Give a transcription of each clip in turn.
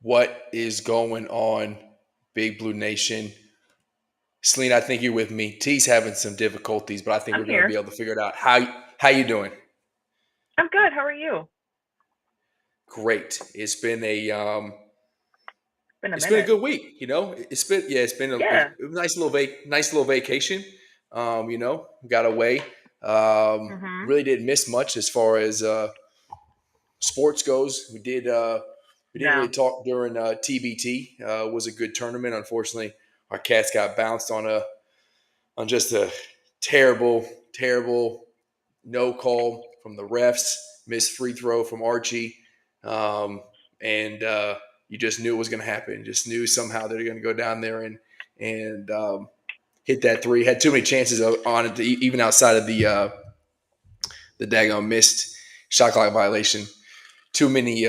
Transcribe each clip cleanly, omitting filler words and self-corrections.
What is going on, Big Blue Nation? Celine, I think you're with me. T's having some difficulties, but I think I'm we're going to be here. able to figure it out. How you doing? I'm good. How are you? Great. Been a It's been a minute. good week. It's been a Yeah. nice little vacation. Got away. Mhm. Really didn't miss much as far as sports goes. We didn't really No. talk during TBT. It was a good tournament. Unfortunately, our Cats got bounced on just a terrible no call from the refs, missed free throw from Archie, and you just knew it was going to happen. Just knew somehow they're going to go down there and hit that three. Had too many chances on it, even outside of the daggone missed shot clock violation. Too many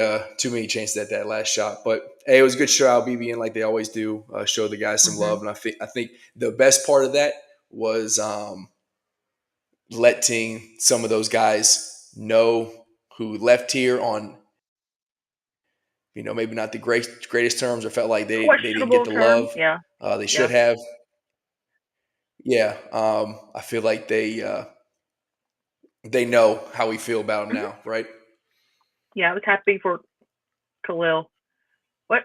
chances at that last shot. But hey, it was a good show out BBN like they always do. Show the guys some love, Mhm. and I think the best part of that was letting some of those guys know who left here on maybe not the greatest terms or felt like they didn't get Questionable the terms. love Yeah. they should Yeah. have. Yeah, I feel like they know how we feel about them Mhm. now, right? Yeah. I was happy for Khalil. What?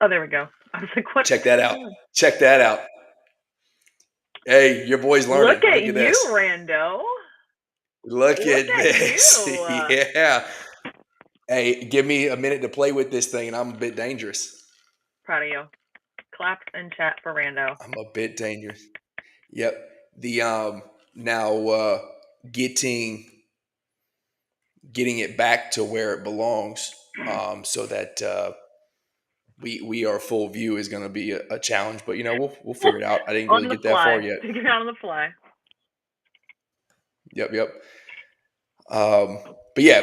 Oh, there we go. I was like, what Check are that you out. doing? Check that out. Hey, your boy's learning. Look at Look at you, this. Rando. Look Look at at you. this. Yeah. Hey, give me a minute to play with this thing, and I'm a bit dangerous. Proud of you. Clap and chat for Rando. I'm a bit dangerous. Yep. The now getting getting it back to where it belongs, so that we are full view is going to be a challenge. But we'll figure it out. I didn't On really the get that far fly. yet. Figure it out on the fly. Yep.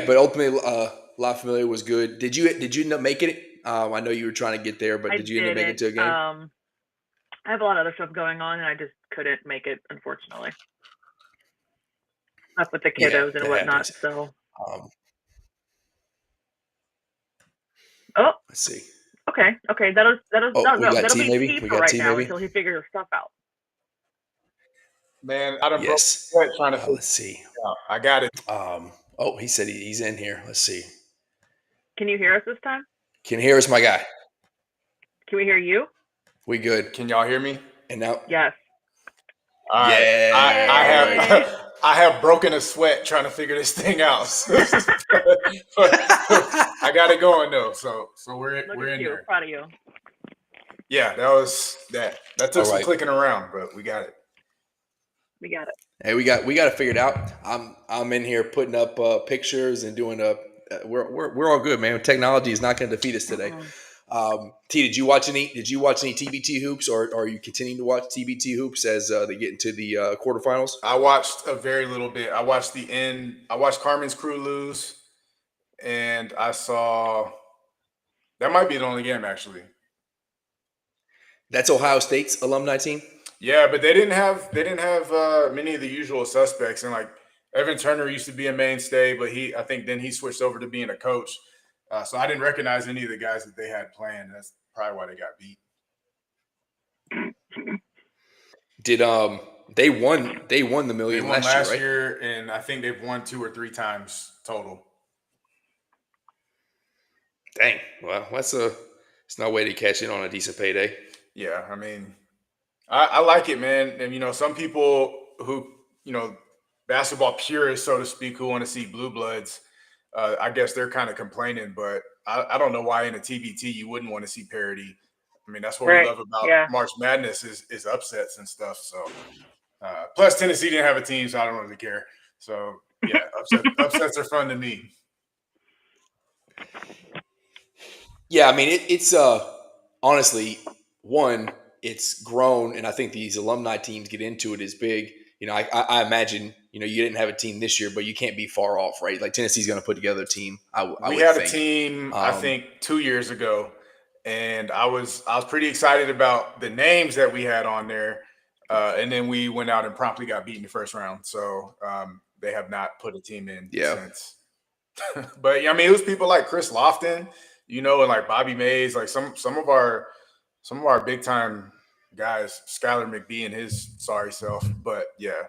But ultimately, La Familia was good. Did you end up making it? I know you were trying to get there, but I did you end up making it didn't. to a game? I have a lot of other stuff going on, and I just couldn't make it, unfortunately. Up with the Yeah, kiddos and that whatnot. happens. So. Um, Oh, let's see. okay. Okay. That'll Oh, no we no. got That'll T be maybe. T We for got right T now maybe. until he figures stuff out. Man, I done broke Yes. the sweat trying to figure Let's see. it out. I got it. He said he's in here. Let's see. Can you hear us this time? Can you hear us, my guy? Can we hear you? We good. Can y'all hear me? And now, Yes. All right, I Yeah, all right. have I have broken a sweat trying to figure this thing out. But I got it going though, so Look we're at in you. there. Proud of you. Yeah, that took All some right. clicking around, but we got it. We got it. Hey, we got to figure it out. I'm in here putting up pictures and doing we're all good, man. Technology is not going to defeat us today. Mm-mm. T, did you watch any TBT hoops, or are you continuing to watch TBT hoops as they get into the quarterfinals? I watched a very little bit. I watched the end. I watched Carmen's crew lose, and I saw that might be the only game actually. That's Ohio State's alumni team. Yeah, but they didn't have many of the usual suspects, and like Evan Turner used to be a mainstay, but I think then he switched over to being a coach. So I didn't recognize any of the guys that they had playing. That's probably why they got beat. Did they won the They million won last year, last right? year, and I think they've won 2 or 3 times total. Dang. Well, it's no way to cash in on a decent payday. Yeah, I mean, I like it, man. And some people who basketball purists, so to speak, who want to see blue bloods, I guess they're kind of complaining, but I don't know why in a TBT you wouldn't want to see parity. I mean, that's what we Right. love about Yeah. March Madness is upsets and stuff. So, plus Tennessee didn't have a team, so I don't really care. So, yeah, upsets are fun to me. Yeah, I mean it's honestly it's grown, and I think these alumni teams get into it as big. I imagine you didn't have a team this year, but you can't be far off, right? Like Tennessee's going to put together a team. I We would had a think. team, I think, 2 years ago, and I was pretty excited about the names that we had on there. And then we went out and promptly got beat in the first round. So they have not put a team in Yeah. since. But yeah, I mean, it was people like Chris Lofton, and like Bobby Mays, like some of our big time guys, Skylar McBee and his sorry self. But yeah,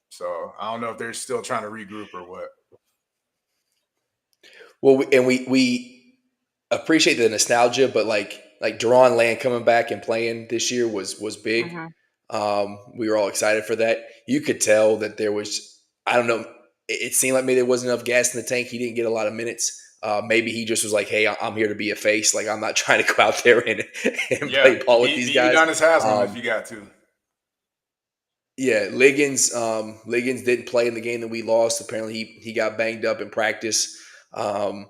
so I don't know if they're still trying to regroup or what. Well, we appreciate the nostalgia, but like Deron Land coming back and playing this year was big. Mhm. We were all excited for that. You could tell that there was, I don't know, it seemed like maybe there wasn't enough gas in the tank. He didn't get a lot of minutes. Maybe he just was like, "Hey, I'm here to be a face. Like I'm not trying to go out there and play ball with these be guys." Udonis Haslam if you got to. Yeah, Liggins didn't play in the game that we lost. Apparently, he got banged up in practice. But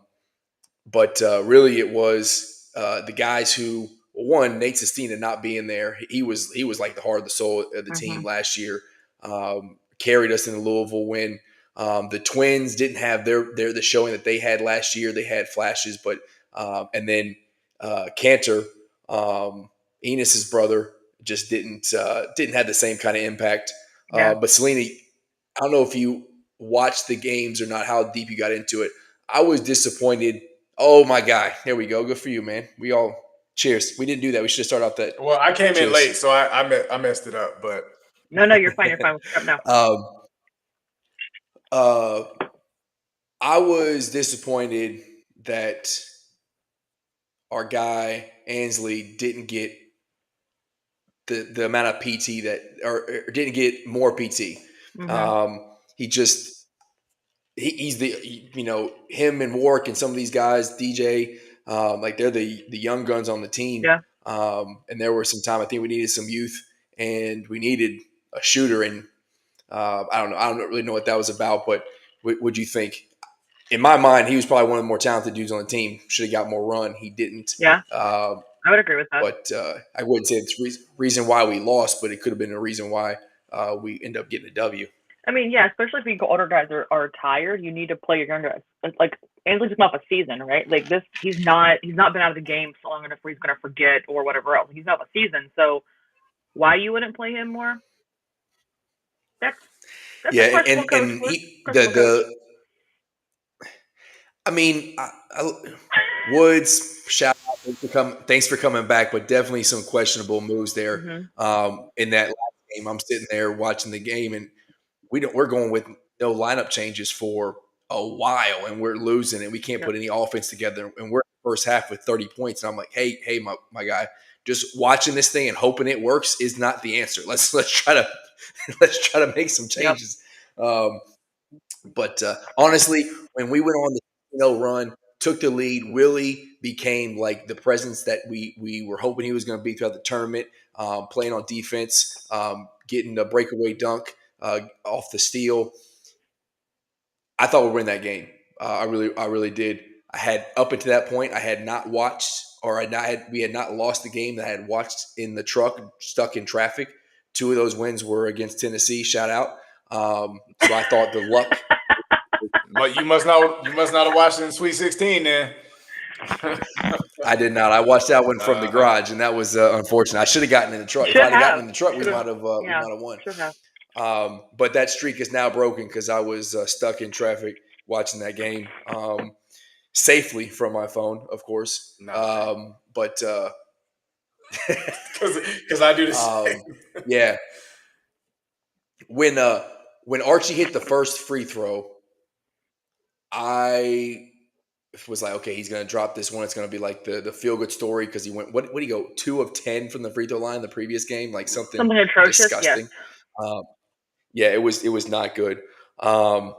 really, it was the guys who one Nate Sestina not being there. He was like the heart of the soul of the team Mhm. last year. Carried us in the Louisville win. The Twins didn't have their the showing that they had last year. They had flashes, but and then Cantor, Enos's brother, just didn't have the same kind of impact. Yeah. But Selena, I don't know if you watched the games or not, how deep you got into it. I was disappointed. Oh my God. There we go. Good for you, man. We all cheers. We didn't do that. We should have started off that. Well, I came in Cheers. late, so I messed it up. But No, you're fine. You're fine. We'll pick up now. I was disappointed that our guy Ansley didn't get the amount of PT that or didn't get more PT. Mhm. He's the him and Warwick and some of these guys, DJ, like they're the young guns on the team. Yeah. And there was some time I think we needed some youth and we needed a shooter. And I don't know. I don't really know what that was about, but what'd you think? In my mind, he was probably one of the more talented dudes on the team. Should have got more run. He didn't. Yeah. I would agree with that. But I wouldn't say it's reason why we lost, but it could have been a reason why we end up getting a W. I mean, yeah, especially if the older guys are tired, you need to play your younger guys. Like Ainsley's just off a season, right? Like he's not been out of the game so long enough where he's gonna forget or whatever else. He's not a season, so why you wouldn't play him more? That's Yeah, a questionable and coach. he Questionable coach. I mean, Woods, shout out, thanks for coming back, but definitely some questionable moves there. Mhm. In that last game, I'm sitting there watching the game, and we're going with no lineup changes for a while, and we're losing, and we can't Yep. put any offense together, and we're in the first half with 30 points, and I'm like, hey, my guy, just watching this thing and hoping it works is not the answer. Let's try to let's try to make some changes. But honestly, when we went on the 0 run, took the lead, Willie became like the presence that we were hoping he was going to be throughout the tournament, playing on defense, getting a breakaway dunk off the steal. I thought we'd win that game. I really did. I had up until that point, I had not watched, or we had not lost the game that I had watched in the truck, stuck in traffic. 2 of those wins were against Tennessee. Shout out. So I thought the luck. But you must not have watched it in Sweet 16 then. I did not. I watched that one from the garage, and that was unfortunate. I should have gotten in the truck. If I'd have gotten in the truck, we might have won. Should have. But that streak is now broken because I was stuck in traffic watching that game safely from my phone, of course. But because I do the same. Yeah. When Archie hit the first free throw, I was like, okay, he's going to drop this one. It's going to be like the feel-good story because he went, what did he go, 2 of 10 from the free throw line the previous game? Like something atrocious, disgusting. Yes. Yeah, it was not good. And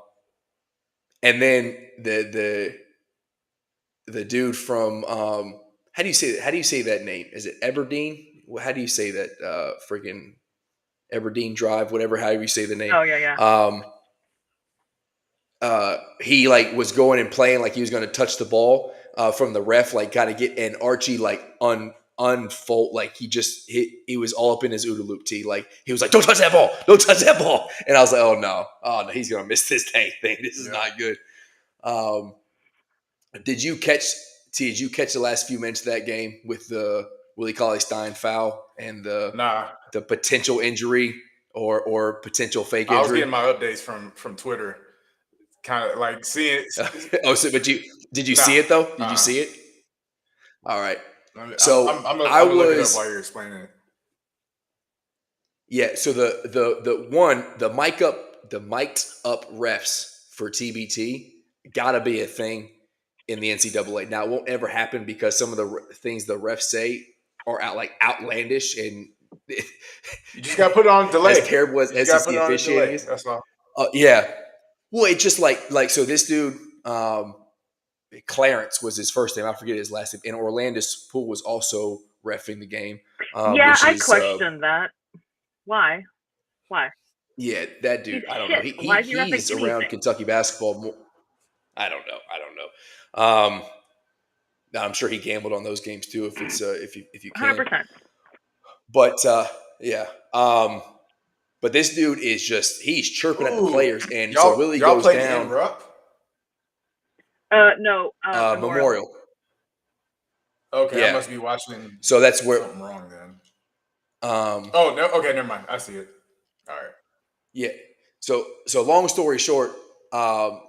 then the dude from how do you say that name? Is it Aberdeen? How do you say that freaking Aberdeen Drive, however you say the name? Oh yeah. He like was going and playing like he was going to touch the ball from the ref, like got to get, and Archie like unfold, like he was all up in his OODA loop tee, like he was like, don't touch that ball, and I was like, oh no, he's gonna miss this dang thing. This is not good. Did you catch the last few minutes of that game with the Willie Cauley-Stein foul and the potential injury or potential fake injury? I was getting my updates from Twitter, kind of like seeing it. But did you see it though? Did you see it? All right. So I'm gonna look it up while you're explaining it. Yeah. So the mic'd up refs for TBT gotta be a thing in the NCAA. Now it won't ever happen because some of the things the refs say are outlandish, and you just gotta put it on delay. As terrible as SEC officiating is. That's all. Yeah. Well, it's just like so this dude. Clarence was his first name. I forget his last name. And Orlandis Poole was also reffing the game. I questioned that. Why? Yeah, that dude. I don't know. He's around Kentucky basketball more. I don't know. I'm sure he gambled on those games too. If it's if you can. 100%. But yeah. But this dude is he's chirping at the players, and so Willie goes down. No. Memorial. Okay, yeah. I must be watching. So that's where something wrong then. Oh no. Okay, never mind. I see it. All right. Yeah. So long story short,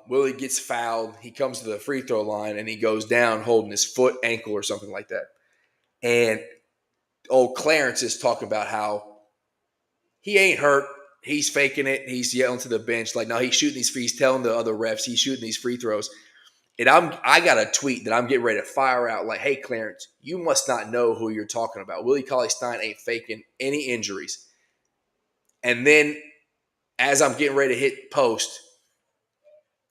Willie gets fouled. He comes to the free throw line and he goes down holding his foot, ankle, or something like that. And old Clarence is talking about how he ain't hurt. He's faking it. He's yelling to the bench like, no, he's shooting these free. He's telling the other refs he's shooting these free throws. And I got a tweet that I'm getting ready to fire out like, hey, Clarence, you must not know who you're talking about. Willie Cauley-Stein ain't faking any injuries. And then as I'm getting ready to hit post,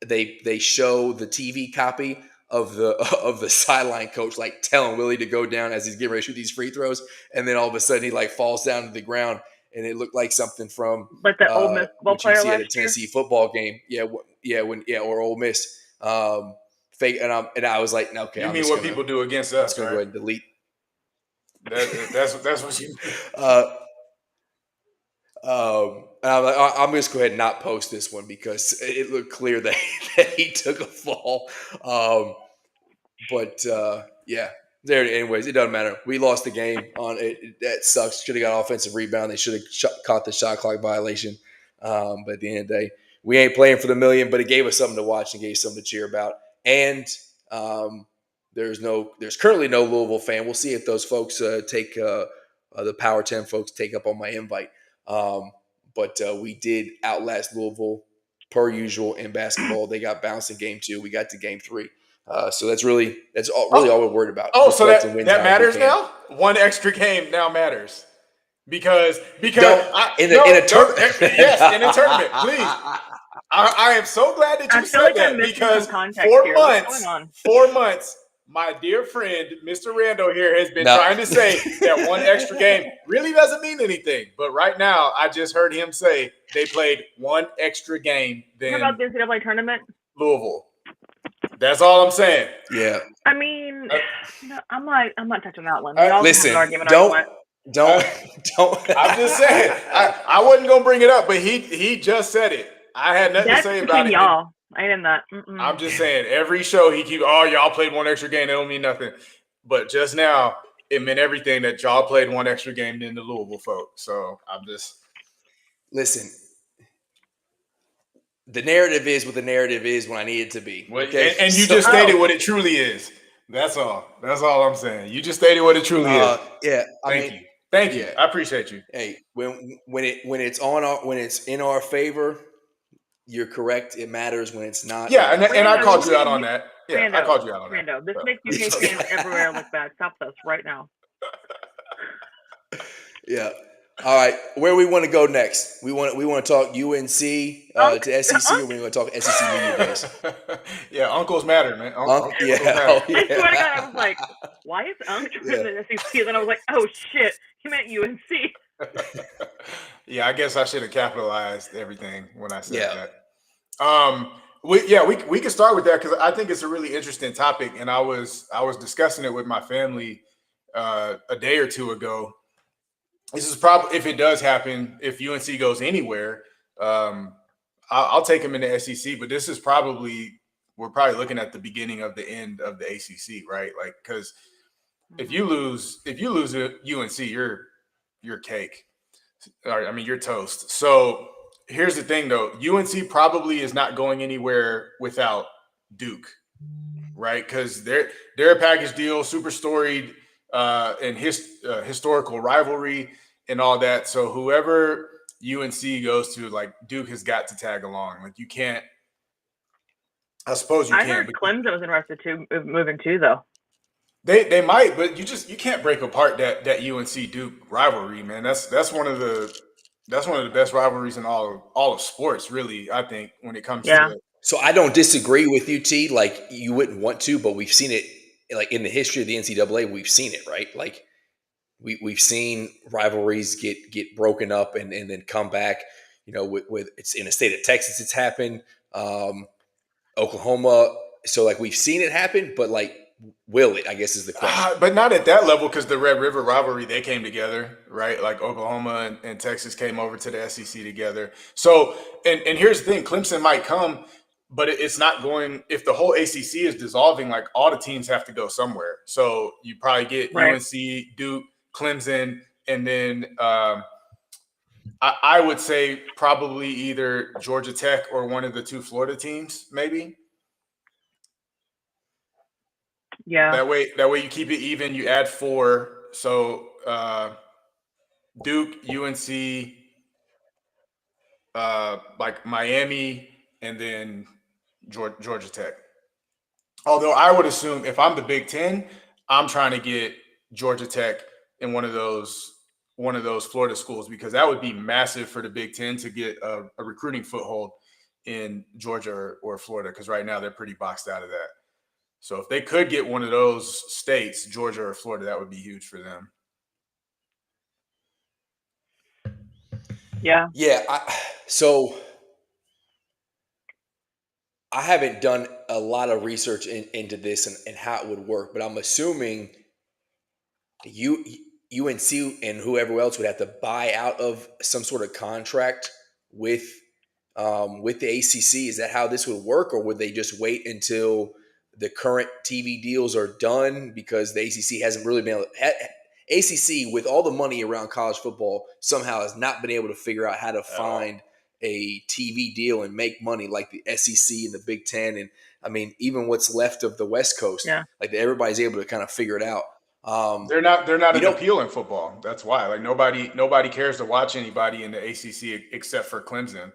they show the TV copy of the sideline coach like telling Willie to go down as he's getting ready to shoot these free throws. And then all of a sudden he like falls down to the ground, and it looked like something from like the Ole Miss football player at a Tennessee football game. Or Ole Miss. Fake, and I was like, okay. You mean what people do against us? I'm going to go ahead and delete. That's what you. And I'm like, I'm just go ahead and not post this one because it looked clear that he took a fall. But yeah, there. Anyways, it doesn't matter. We lost the game on it. That sucks. Should have got offensive rebound. They should have caught the shot clock violation. But at the end of the day, we ain't playing for the million. But it gave us something to watch and gave us something to cheer about. And there's currently no Louisville fan. We'll see if those folks take the Power 10 folks take up on my invite. But we did outlast Louisville per usual in basketball. They got bounced in game 2. We got to game 3. So that's all we're worried about. Oh, so that matters now? One extra game now matters. because Don't in a tournament. yes, in a tournament, please. I am so glad that you I feel said like that I'm missing because some context here. What's going on? 4 months, my dear friend, Mr. Rando here, has been No. trying to say that one extra game really doesn't mean anything. But right now, I just heard him say they played one extra game What than about the NCAA tournament? Louisville. That's all I'm saying. Yeah. I mean, I'm not touching that one. Listen, don't. I'm just saying. I wasn't gonna bring it up, but he just said it. I had nothing That's to say about between it. y'all. I ain't in that. I'm just saying. Every show he keeps. Oh, y'all played one extra game. That don't mean nothing. But just now, it meant everything that y'all played one extra game than the Louisville folk. So I'm just. Listen. The narrative is what the narrative is when I need it to be. Okay, and you just stated what it truly is. That's all. That's all I'm saying. You just stated what it truly is. Yeah. Thank you. I appreciate you. Hey, when it's in our favor, you're correct. It matters when it's not. Yeah, and I called you out on that. Yeah, I called you out on that. Rando, this makes UK fans everywhere look bad. Stop this right now. Yeah. All right, where we want to go next? We want to talk UNC to SEC, or we want to talk SEC media days? Yeah, uncles matter, man. Uncles matter. I swear to God, I was like, why is Unc in the SEC? And then I was like, oh shit, he meant UNC. Yeah, I guess I should have capitalized everything when I said that. We can start with that because I think it's a really interesting topic, and I was discussing it with my family a day or two ago. This is probably, if it does happen, if UNC goes anywhere, I'll take them in the SEC. But this is we're probably looking at the beginning of the end of the ACC, right? Like, because if you lose at UNC, you're cake. I mean, you're toast. So here's the thing, though. UNC probably is not going anywhere without Duke, right? Because they're a package deal, super storied, and historical rivalry and all that. So whoever UNC goes to, like, Duke has got to tag along. Like, you can't. I suppose you can. I heard Clemson was interested too, moving too, though. They might, but you can't break apart that UNC Duke rivalry, man. That's one of the best rivalries in all of sports, really. I think when it comes to it. So I don't disagree with you, T. Like, you wouldn't want to, but we've seen it. Like, in the history of the NCAA, we've seen it, right? Like, we've seen rivalries get broken up and then come back. You know, with it's in the state of Texas, it's happened. Oklahoma. So, like, we've seen it happen, but, like, will it, I guess, is the question. But not at that level, because the Red River rivalry, they came together, right? Like, Oklahoma and Texas came over to the SEC together. So, and here's the thing, Clemson might come, but it's not going – if the whole ACC is dissolving, like, all the teams have to go somewhere. So you probably get UNC, Duke, Clemson, and then I would say probably either Georgia Tech or one of the two Florida teams, maybe. Yeah. That way you keep it even. You add 4. So Duke, UNC, like Miami, and then Georgia Tech. Although I would assume if I'm the Big Ten, I'm trying to get Georgia Tech in one of those Florida schools, because that would be massive for the Big Ten to get a recruiting foothold in Georgia or Florida, because right now they're pretty boxed out of that. So if they could get one of those states, Georgia or Florida, that would be huge for them. Yeah. Yeah. So I haven't done a lot of research into this and how it would work, but I'm assuming UNC and whoever else would have to buy out of some sort of contract with the ACC. Is that how this would work, or would they just wait until the current TV deals are done? Because the ACC hasn't really been able to, ACC, with all the money around college football, somehow has not been able to figure out how to find a TV deal and make money like the SEC and the Big Ten. And I mean, even what's left of the West Coast, like, everybody's able to kind of figure it out. They're not an appeal in football. That's why, like, nobody cares to watch anybody in the ACC except for Clemson.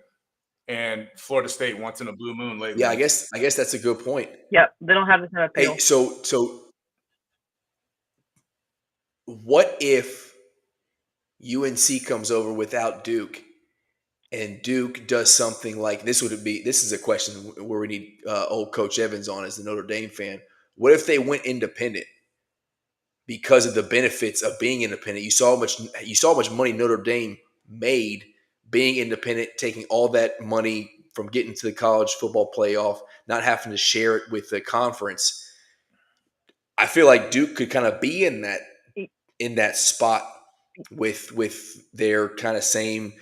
And Florida State once in a blue moon lately. Yeah, I guess that's a good point. Yeah, they don't have this kind of appeal. Hey, so what if UNC comes over without Duke, and Duke does something like this. This is a question where we need old Coach Evans on as the Notre Dame fan. What if they went independent because of the benefits of being independent? You saw how much money Notre Dame made being independent, taking all that money from getting to the college football playoff, not having to share it with the conference. I feel like Duke could kind of be in that spot with their kind of same,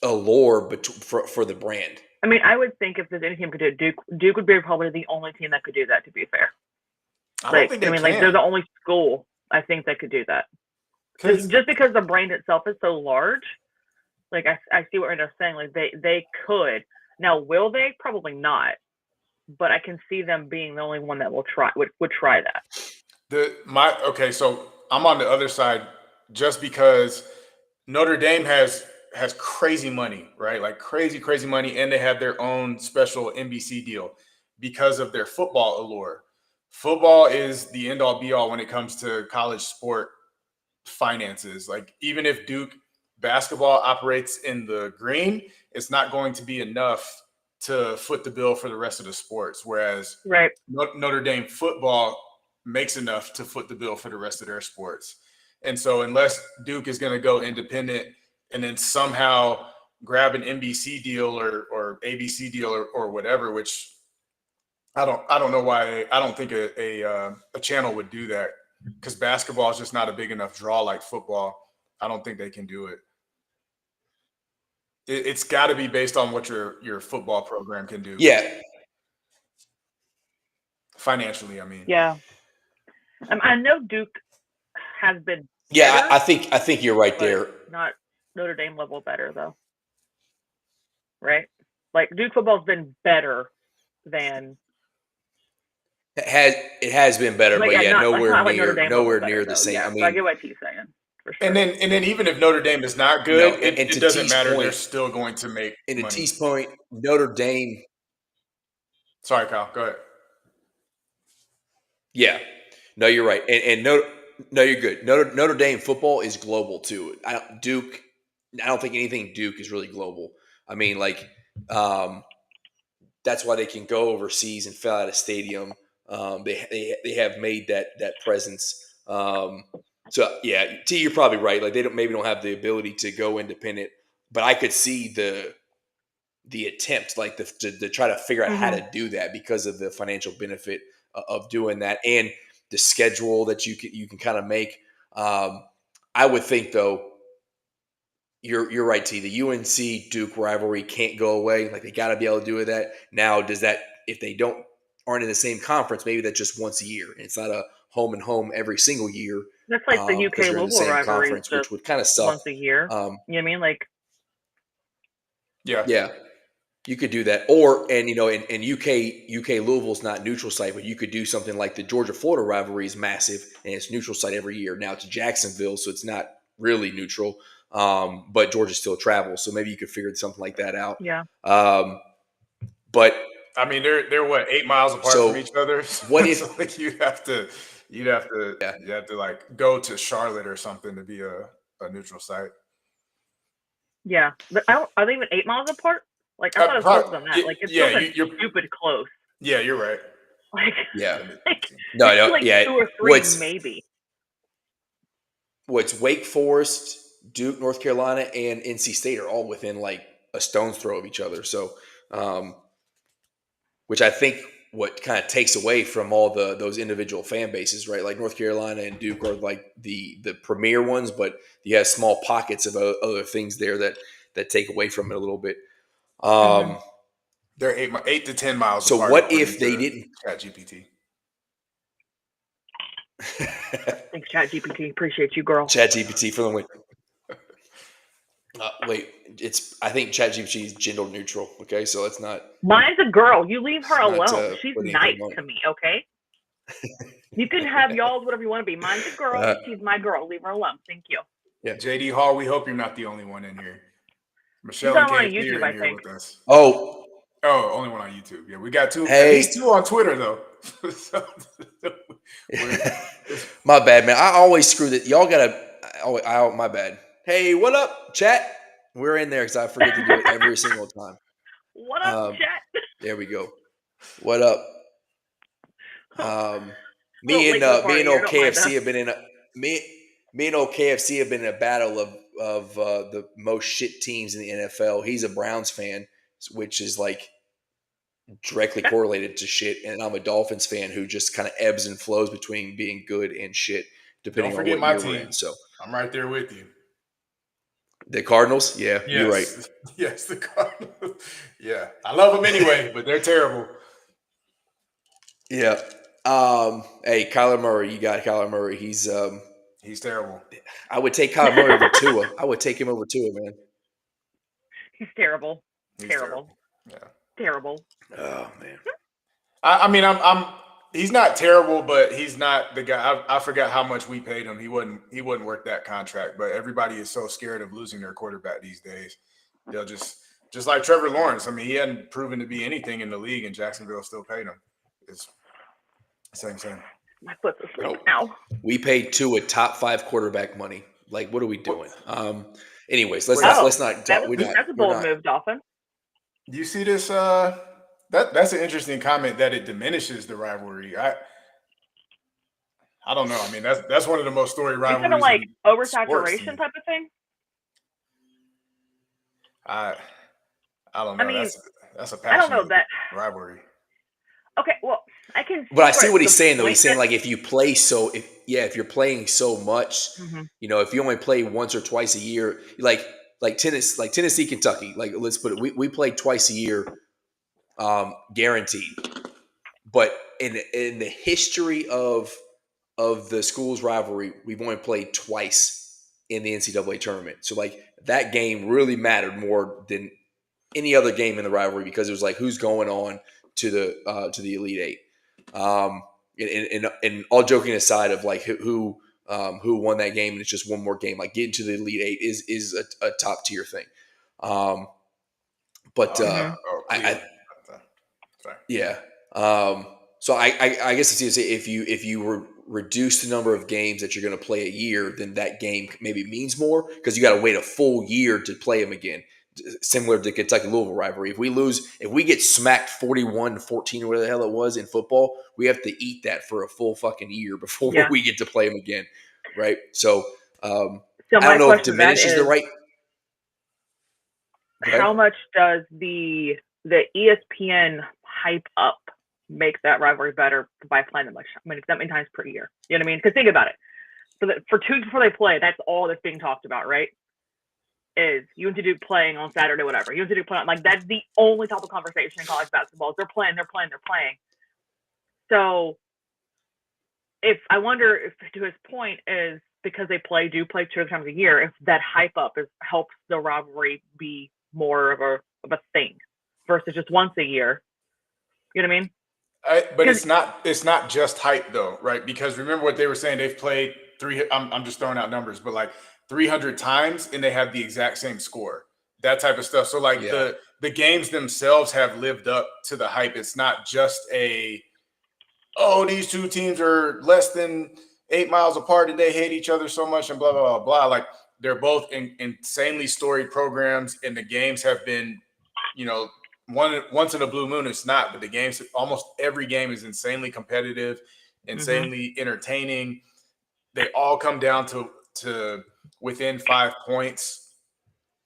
allure for the brand. I mean, I would think if there's any team could do it, Duke would be probably the only team that could do that, to be fair. I don't think they can. Like they're the only school I think that could do that. Just because the brand itself is so large, like I see what you're saying. Like they could. Now, will they? Probably not. But I can see them being the only one that would try that. So I'm on the other side just because Notre Dame has crazy money, right? Like crazy money, and they have their own special NBC deal because of their football allure. Football is the end all be all when it comes to college sport finances. Like even if Duke basketball operates in the green, it's not going to be enough to foot the bill for the rest of the sports. Whereas Notre Dame football makes enough to foot the bill for the rest of their sports. And so unless Duke is going to go independent and then somehow grab an NBC deal or ABC deal or whatever, which I don't know why. I don't think a channel would do that because basketball is just not a big enough draw like football. I don't think they can do it. It's got to be based on what your football program can do. Yeah. Financially, I mean. Yeah. I know Duke has been. Yeah, I think you're right there. Not Notre Dame level better though, right? Like Duke football's been better than. It has been better, but nowhere near the same. Yeah, I mean, so I get what he's saying. For sure. And then even if Notre Dame is not good, it doesn't matter. Point, they're still going to make money. To T's point, Notre Dame. Sorry, Kyle. Go ahead. Yeah, no, you're right, and no, you're good. Notre Dame football is global too. I don't think anything Duke is really global. I mean, like, that's why they can go overseas and fill out a stadium. They have made that presence. So yeah, T, you're probably right. Like they don't have the ability to go independent, but I could see the attempt, like to try to figure out how to do that because of the financial benefit of doing that and the schedule that you can kind of make. I would think though, you're right, T. The UNC Duke rivalry can't go away. Like they got to be able to do that. Now, does that if they aren't in the same conference, maybe that's just once a year. And it's not a home and home every single year. That's like the UK Louisville rivalry, which would kind of suck. Once a year. You know what I mean? Like, yeah, you could do that. Or in UK Louisville's not neutral site, but you could do something like the Georgia Florida rivalry is massive and it's neutral site every year. Now it's Jacksonville, so it's not really neutral. But Georgia still travels, so maybe you could figure something like that out. Yeah. But I mean, they're what 8 miles apart from each other. What if so like you'd have to like go to Charlotte or something to be a neutral site. Yeah, but are they even 8 miles apart? Like I thought it was closer than that. Like it's you're stupid close. Yeah, you're right. Like no, like 2 or 3 maybe. What's Wake Forest, Duke, North Carolina, and NC State are all within like a stone's throw of each other. So, which I think what kind of takes away from all those individual fan bases, right? Like North Carolina and Duke are like the premier ones, but you have small pockets of other things there that take away from it a little bit. They're 8 to 10 miles. So what if they didn't? ChatGPT. Thanks, ChatGPT. Appreciate you, girl. ChatGPT for the win. Wait, I think ChatGPT is gender neutral. Okay, so it's not. Mine's a girl. You leave her alone. She's nice to me. Okay. You can have y'all's whatever you want to be. Mine's a girl. She's my girl. Leave her alone. Thank you. Yeah, JD Hall. We hope you're not the only one in here. Michelle and on YouTube, I think. With us. Oh, only one on YouTube. Yeah, we got 2. At least 2 on Twitter though. My bad, man. I always screw that. Y'all gotta. my bad. Hey, what up, chat? We're in there because I forget to do it every single time. What up, chat? There we go. What up? Me and old KFC have been in me and old KFC have been in a battle of the most shit teams in the NFL. He's a Browns fan, which is like directly correlated to shit, and I'm a Dolphins fan who just kind of ebbs and flows between being good and shit depending Don't on forget what my year we're team. in. So I'm right there with you. the Cardinals, yeah, Yes. you're right. Yes, the Cardinals. Yeah, I love them anyway, but they're terrible. Yeah. Hey, Kyler Murray, you got Kyler Murray. He's terrible. I would take Kyler Murray over Tua. I would take him over Tua, man. He's terrible. He's terrible. Yeah. Terrible. Oh man. I mean, he's not terrible, but he's not the guy. I forgot how much we paid him. He wouldn't work that contract. But everybody is so scared of losing their quarterback these days. They'll just like Trevor Lawrence. I mean, he hadn't proven to be anything in the league, and Jacksonville still paid him. It's same. My foot's asleep now. We paid Tua top 5 quarterback money. Like, what are we doing? Anyways, let's not talk. That's a bold move, Dolphin. Do you see this? That's an interesting comment that it diminishes the rivalry. I don't know. I mean, that's one of the most storied rivalries. Kind of like oversaturation type of thing. I don't know. I mean, that's a passionate I don't know that rivalry. Okay, well, I can. But I see what he's saying though. He's saying like if you're playing so much, you know, if you only play once or twice a year, like Tennessee, Kentucky, like let's put it, we play twice a year, guaranteed. But in the history of the schools rivalry, we've only played twice in the NCAA tournament. So like that game really mattered more than any other game in the rivalry because it was like who's going on to the Elite Eight. And all joking aside of like who won that game, and it's just one more game. Like getting to the Elite Eight is a top tier thing. Yeah. So I guess it's say if you reduce the number of games that you're going to play a year, then that game maybe means more because you got to wait a full year to play them again. Similar to the Kentucky-Louisville rivalry. If we get smacked 41-14 or whatever the hell it was in football, we have to eat that for a full fucking year before we get to play them again, right? So I don't know if diminishes the right. How much does the ESPN hype up make that rivalry better by playing them much? I mean, it's that many times per year. You know what I mean? Because think about it. For 2 weeks before they play, that's all that's being talked about, right? Is UNC Duke playing on Saturday, whatever. UNC Duke playing, like that's the only topic of conversation in college basketball. Is they're playing. So, I wonder if, to his point, is because they do play 2 times a year, if that hype up helps the rivalry be more of a thing versus just once a year. You know what I mean? But it's not just hype though, right? Because remember what they were saying. They've played 3. I'm just throwing out numbers, but like 300 times and they have the exact same score, that type of stuff. So like the games themselves have lived up to the hype. It's not just these 2 teams are less than 8 miles apart and they hate each other so much and blah, blah, blah, blah. Like they're both insanely storied programs and the games have been, you know, once in a blue moon, it's not, but the games, almost every game is insanely competitive, insanely entertaining. They all come down to within 5 points.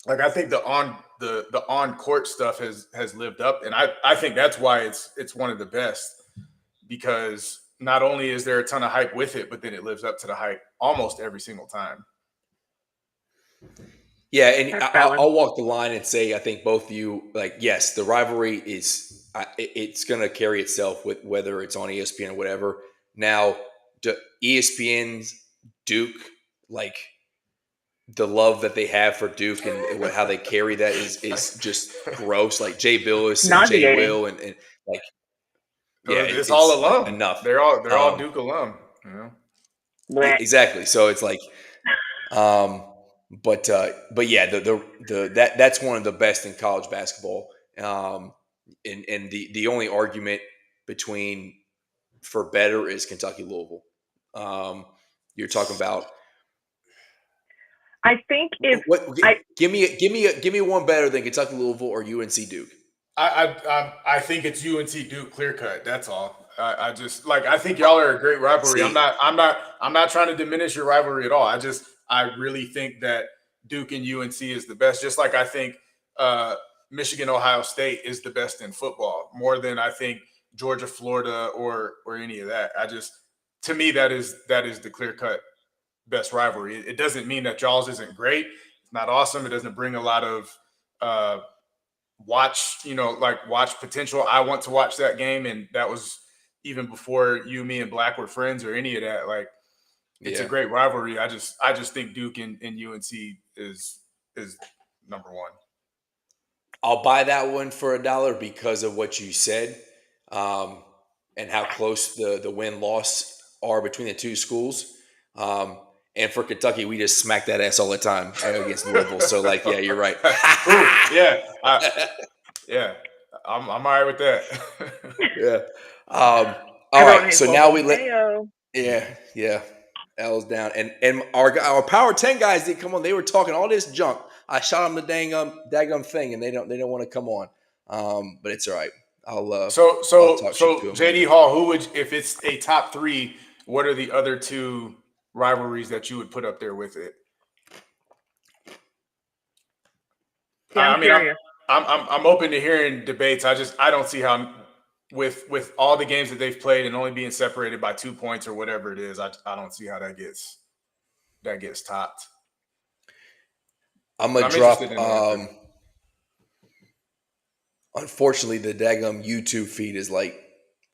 Like I think the on court stuff has lived up, and I think that's why it's one of the best, because not only is there a ton of hype with it, but then it lives up to the hype almost every single time. Yeah, and I'll walk the line and say I think both of you, like, yes, the rivalry is it's going to carry itself with whether it's on ESPN or whatever. Now, ESPN's Duke, like the love that they have for Duke and how they carry that is just gross. Like Jay Billis and Jay Will and like, yeah, it's all alum. Enough. They're all Duke alum. You know? Exactly. So it's like, but yeah, that's one of the best in college basketball. And the only argument between for better is Kentucky Louisville. You're talking about I think if Give me one better than Kentucky Louisville or UNC Duke. I think it's UNC Duke clear cut. That's all. I just I think y'all are a great rivalry. See. I'm not trying to diminish your rivalry at all. I really think that Duke and UNC is the best. Just like I think Michigan Ohio State is the best in football, more than I think Georgia Florida or any of that. To me that is the clear cut best rivalry. It doesn't mean that y'all's isn't great. It's not awesome. It doesn't bring a lot of watch potential. I want to watch that game, and that was even before you, me, and Black were friends or any of that. It's a great rivalry. I just think Duke and UNC is number one. I'll buy that one for $1 because of what you said, and how close the win-loss are between the two schools. And for Kentucky, we just smack that ass all the time against Louisville. So, yeah, you're right. Yeah, I'm all right with that. Yeah. All right. So now we yeah, L's down, and our Power 10 guys did come on. They were talking all this junk. I shot them the daggum thing, and they don't want to come on. But it's all right. I'll so I'll JD Hall, who would, if it's a top 3, what are the other 2 rivalries that you would put up there with it? Yeah, I'm open to hearing debates. I don't see how, with all the games that they've played and only being separated by 2 points or whatever it is, I don't see how that gets topped. I'm gonna drop. Unfortunately, the daggum YouTube feed is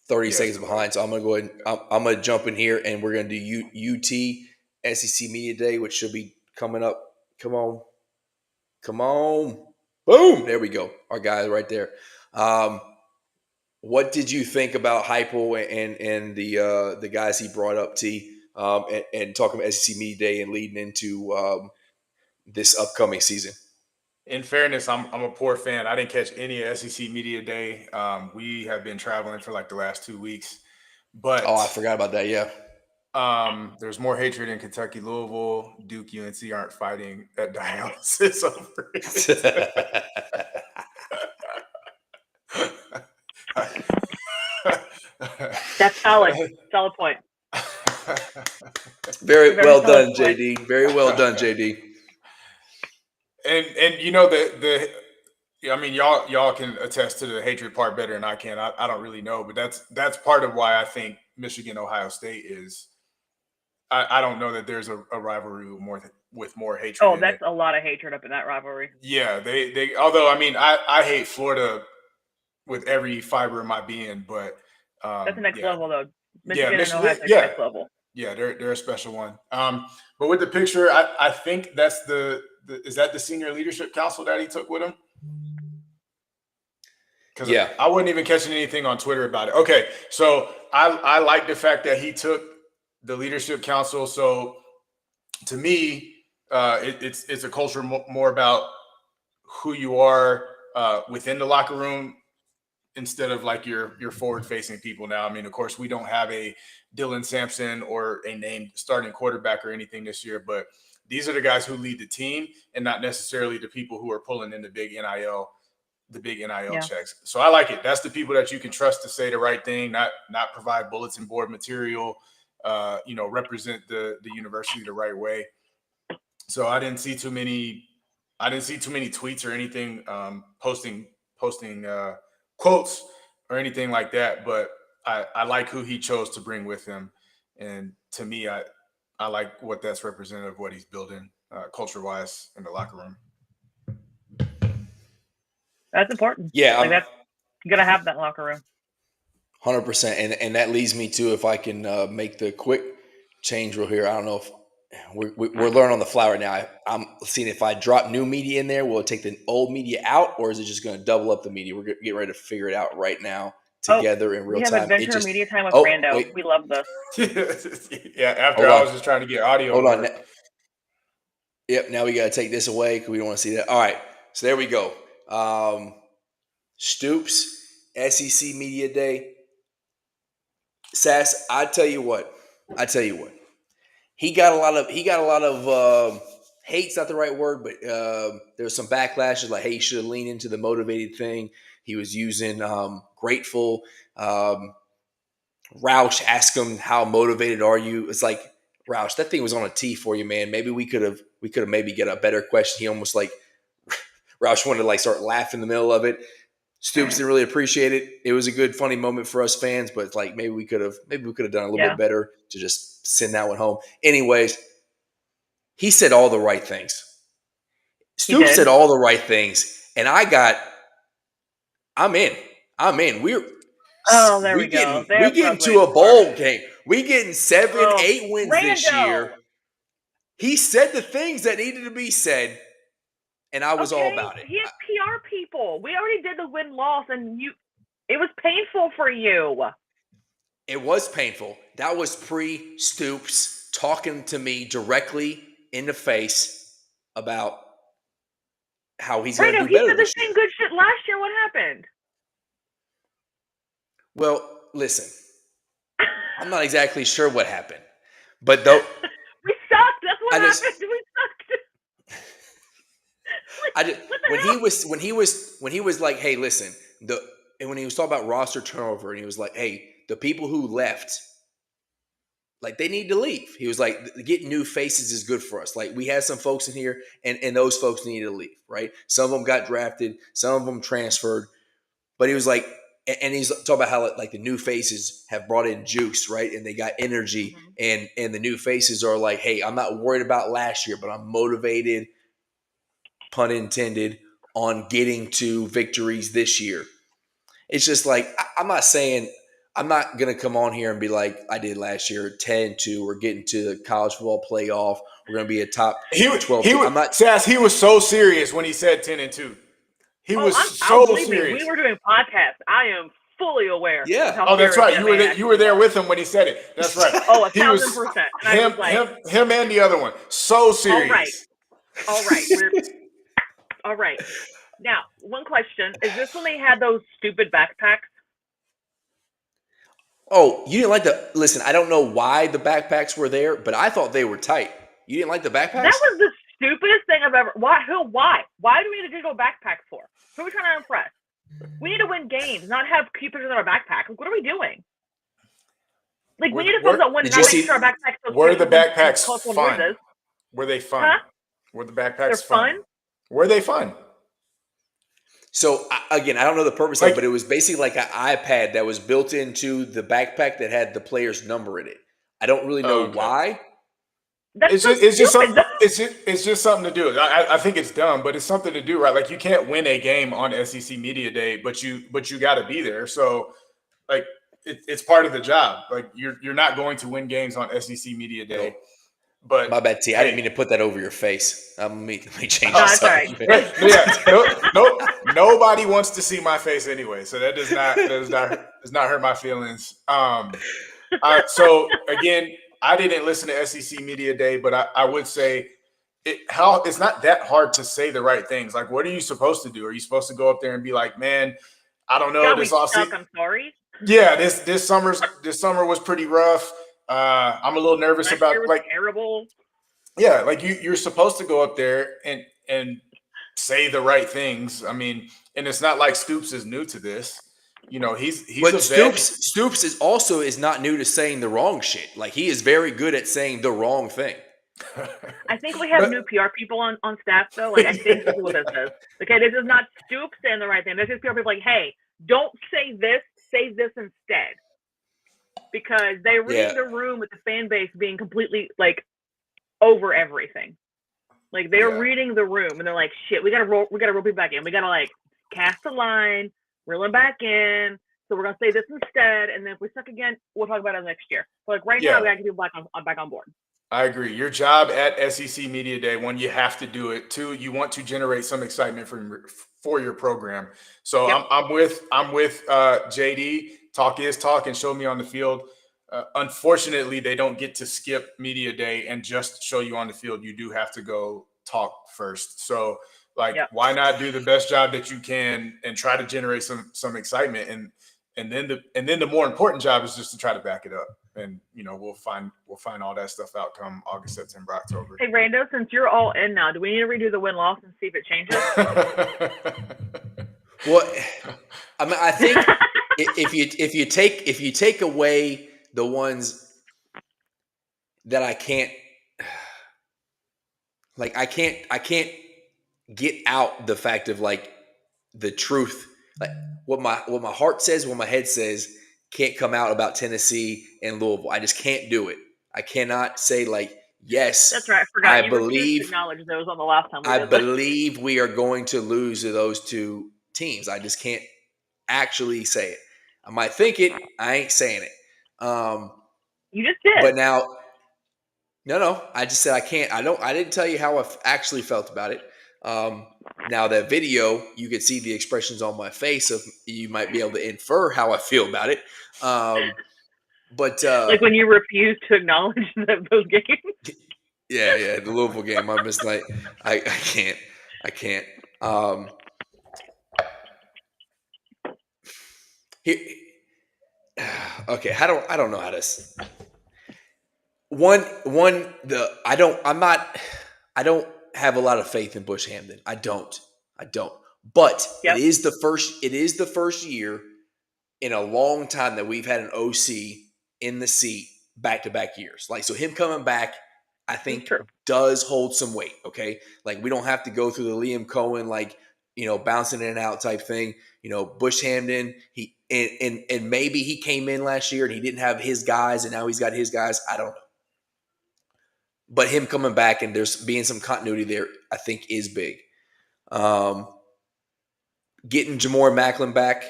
30 seconds behind, so I'm gonna go ahead. I'm gonna jump in here, and we're gonna do UT SEC Media Day, which should be coming up. Come on, boom! There we go. Our guy right there. What did you think about Heupel and the guys he brought up, T? And talking about SEC Media Day and leading into this upcoming season? In fairness, I'm a poor fan. I didn't catch any SEC Media Day. We have been traveling for the last 2 weeks. But I forgot about that. Yeah. There's more hatred in Kentucky Louisville. Duke UNC aren't fighting at dialysis over it. That's solid point. Very well done, JD. Very well done, JD. And y'all can attest to the hatred part better than I can. I don't really know, but that's part of why I think Michigan Ohio State is. I don't know that there's a rivalry with more hatred. Oh, that's a lot of hatred up in that rivalry. Yeah, they. Although I hate Florida with every fiber of my being, but that's the next level though. Michigan and Ohio State's next level. Yeah, they're a special one. But with the picture, I think that's is that the senior leadership council that he took with him? Because I wasn't even catching anything on Twitter about it. Okay, so I like the fact that he took the leadership council. So to me, it's a culture more about who you are within the locker room instead of your forward-facing people. Now, of course, we don't have a Dylan Sampson or a named starting quarterback or anything this year, but these are the guys who lead the team and not necessarily the people who are pulling in the big NIL checks. So I like it. That's the people that you can trust to say the right thing, not provide bulletin board material, represent the university the right way. So I didn't see too many tweets or anything posting quotes or anything like that, but I like who he chose to bring with him. And to me, I like what that's representative of what he's building culture-wise in the locker room. That's important. Yeah. That's you got to have that locker room. 100%. And that leads me to, if I can make the quick change real here. I don't know if we're learning on the fly right now. I'm seeing if I drop new media in there, will it take the old media out, or is it just going to double up the media? We're getting ready to figure it out right now together in real time. We have adventure media time with Brando. Wait. We love this. I was just trying to get audio. Hold on. Yep, now we got to take this away because we don't want to see that. All right, so there we go. Stoops, SEC Media Day. Sass, I tell you what. He got a lot of hate's not the right word, but there was some backlashes like, hey, you should have leaned into the motivated thing. He was using grateful. Roush asked him, how motivated are you? It's like, Roush, that thing was on a tee for you, man. Maybe we could have maybe get a better question. He almost like Roush wanted to like start laughing in the middle of it. Stoops didn't really appreciate it. It was a good, funny moment for us fans, but it's like maybe we could have done a little bit better to just send that one home. Anyways, he said all the right things. Stoops said all the right things, and I'm in. There we go. We getting to a bowl game. We getting 7, 8 wins this year. He said the things that needed to be said, and I was all about it. He has PR people. We already did the win-loss, and it was painful for you. It was painful. That was pre-Stoops talking to me directly in the face about how he's going to do better. He said the same good shit last year. What happened? Well, listen, I'm not exactly sure what happened, but though we sucked. That's what happened. We sucked. When he was like, hey, listen, and when he was talking about roster turnover, and he was like, hey, the people who left, like, they need to leave. He was like, getting new faces is good for us. Like, we had some folks in here, and those folks need to leave, right? Some of them got drafted, some of them transferred, but he was like, and he's talking about how like the new faces have brought in juice, right? And they got energy, and the new faces are like, hey, I'm not worried about last year, but I'm motivated, pun intended, on getting to victories this year. It's just like, I'm not going to come on here and be like I did last year, 10-2, we're getting to the college football playoff, we're going to be a top 12. He was so serious when he said 10-2. He was so serious. We were doing podcasts. I am fully aware. Yeah. Oh, that's right. You were there with him when he said it. That's right. 1,000%. Him and the other one. So serious. All right. Now, one question. Is this when they had those stupid backpacks? Oh, you didn't like listen, I don't know why the backpacks were there, but I thought they were tight. You didn't like the backpacks? That was the stupidest thing I've ever. Why? Why do we need to go backpacks for? Who are we trying to impress? We need to win games, not have keepers in our backpack. Like, what are we doing? Like, we need to focus on winning, not make sure our backpacks. Were the backpacks fun? Were they fun? Huh? Were the backpacks They're fun? Were they fun? So, again, I don't know the purpose of it, but it was basically like an iPad that was built into the backpack that had the player's number in it. I don't really know why. It's just something to do. I think it's dumb, but it's something to do, right? Like, you can't win a game on SEC Media Day, but you got to be there. So, like, it's part of the job. Like, you're not going to win games on SEC Media Day. But my bad, T. I didn't mean to put that over your face. Let me change this. Nobody wants to see my face anyway, so that does not hurt my feelings. So again, I didn't listen to SEC Media Day, but I would say it's not that hard to say the right things. Like, what are you supposed to do? Are you supposed to go up there and be like, man, I don't know, this offseason? I'm sorry. Yeah, this summer was pretty rough. I'm a little nervous about terrible. Yeah, like you're supposed to go up there and say the right things. I mean, and it's not like Stoops is new to this. You know, he's but Stoops is not new to saying the wrong shit. Like, he is very good at saying the wrong thing. I think we have new PR people on staff though. Like, I think this is what this is. Okay, this is not Stoops saying the right thing. This is PR people like, hey, don't say this, say this instead. Because they read the room with the fan base being completely like over everything. Like, they're reading the room and they're like, shit, we gotta roll people back in. We gotta like cast a line, reel them back in. So we're gonna say this instead, and then if we suck again, we'll talk about it next year. So like now, we gotta get people back on board. I agree. Your job at SEC Media Day, one, you have to do it. Two, you want to generate some excitement for your program. So I'm with JD. Talk is talk, and show me on the field. Unfortunately, they don't get to skip Media Day and just show you on the field. You do have to go talk first. So, why not do the best job that you can and try to generate some excitement, and then the more important job is just to try to back it up. and we'll find all that stuff out come August, September, October. Hey, Rando, since you're all in now, do we need to redo the win-loss and see if it changes? Well, I mean, I think if you take away the ones that I can't get out the fact of like the truth, like what my heart says, what my head says can't come out about Tennessee and Louisville. I just can't do it. I cannot say like, yes, that's right. I forgot. You refused to acknowledge those on the last time. I believe we are going to lose to those two teams. I just can't actually say it. I might think it. I ain't saying it. You just did. But now, no. I just said I can't. I didn't tell you how I actually felt about it. Now that video, you could see the expressions on my face. Of you might be able to infer how I feel about it. But like when you refuse to acknowledge those games. Yeah, the Louisville game. I'm just like, I can't. Okay, I don't know how to. I don't have a lot of faith in Bush Hamden. I don't. But Yep. It is the first year in a long time that we've had an OC in the seat back-to-back years. Like, so him coming back, I think does hold some weight. Okay. Like, we don't have to go through the Liam Cohen, like, bouncing in and out type thing. Bush Hamden, and maybe he came in last year and he didn't have his guys and now he's got his guys. I don't know. But him coming back and there's being some continuity there, I think is big. Getting Jamore Macklin back,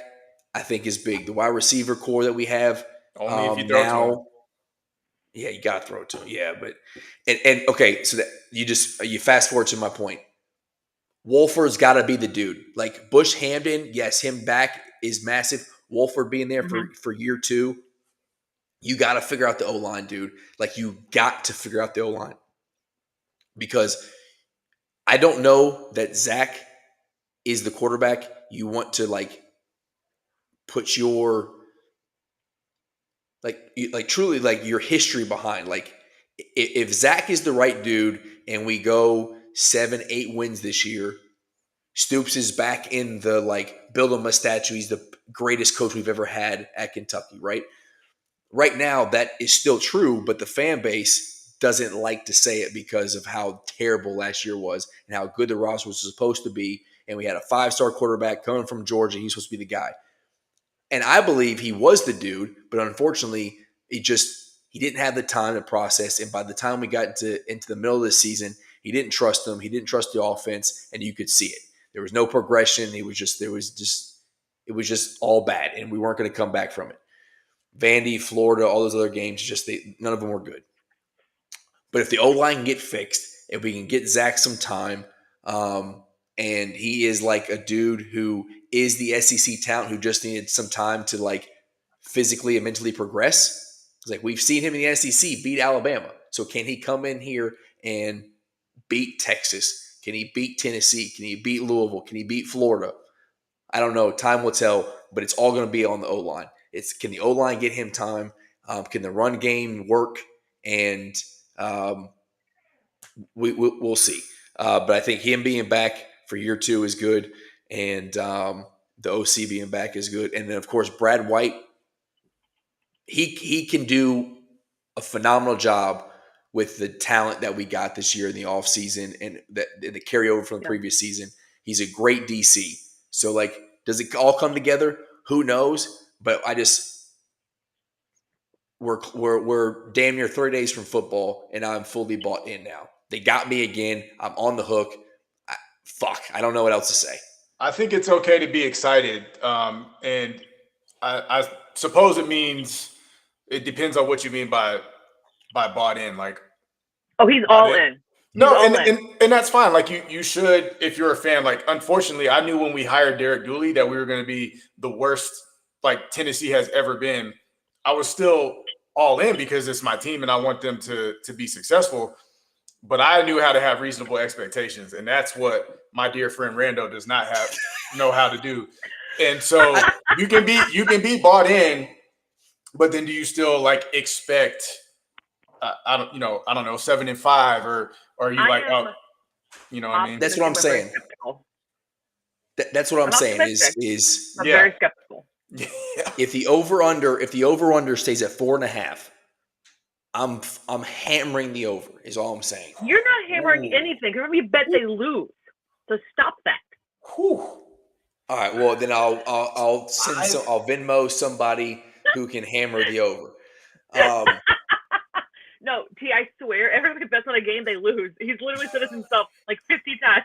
I think is big. The wide receiver core that we have only if you throw to him. Yeah, you gotta throw it to him. Yeah, but and okay, so that you fast forward to my point. Wolford's got to be the dude. Like Bush Hamden, yes, him back is massive. Wolford being there for year 2, you got to figure out the O-line, dude. Like, you got to figure out the O-line. Because I don't know that Zach is the quarterback you want to, like, put your, like truly, like, your history behind. Like, if Zach is the right dude and we go 7-8 wins this year, Stoops is back in the, like, build him a statue. He's the greatest coach we've ever had at Kentucky, right? Right now, that is still true, but the fan base doesn't like to say it because of how terrible last year was and how good the roster was supposed to be. And we had a 5-star quarterback coming from Georgia. He's supposed to be the guy. And I believe he was the dude, but unfortunately, he didn't have the time to process. And by the time we got into the middle of the season, he didn't trust them. He didn't trust the offense, and you could see it. There was no progression. It was just all bad, and we weren't going to come back from it. Vandy, Florida, all those other games, none of them were good. But if the O-line can get fixed, if we can get Zach some time, and he is like a dude who is the SEC talent who just needed some time to, like, physically and mentally progress. It's like, we've seen him in the SEC beat Alabama. So can he come in here and beat Texas? Can he beat Tennessee? Can he beat Louisville? Can he beat Florida? I don't know. Time will tell, but it's all going to be on the O-line. Can the O-line get him time? Can the run game work? And we'll see. But I think him being back for year 2 is good, and the OC being back is good. And then, of course, Brad White, he can do a phenomenal job with the talent that we got this year in the offseason and the carryover from the previous season. He's a great DC. So, like, does it all come together? Who knows? But we're damn near 30 days from football, and I'm fully bought in now. They got me again. I'm on the hook. I don't know what else to say. I think it's okay to be excited, and I suppose it depends on what you mean by bought in. Like, he's all in. And that's fine. Like, you should, if you're a fan. Like, unfortunately, I knew when we hired Derek Dooley that we were going to be the worst, like, Tennessee has ever been. I was still all in because it's my team and I want them to be successful. But I knew how to have reasonable expectations, and that's what my dear friend Rando does not know how to do. And so you can be bought in But then do you still like expect? I don't know, 7-5, or are you I like, am you know what I mean? That's what I'm optimistic but very saying. skeptical. That's what I'm I'm saying optimistic. is I'm Yeah. very skeptical. Yeah. if the over under stays at 4.5, I'm hammering the over. Is all I'm saying. You're not hammering Ooh. anything. Because we bet they lose. So stop that. Whew. All right. Well, then I'll send some. I'll Venmo somebody who can hammer the over. No, T, I swear, every time he bets on a game, they lose. He's literally said it himself like 50 times.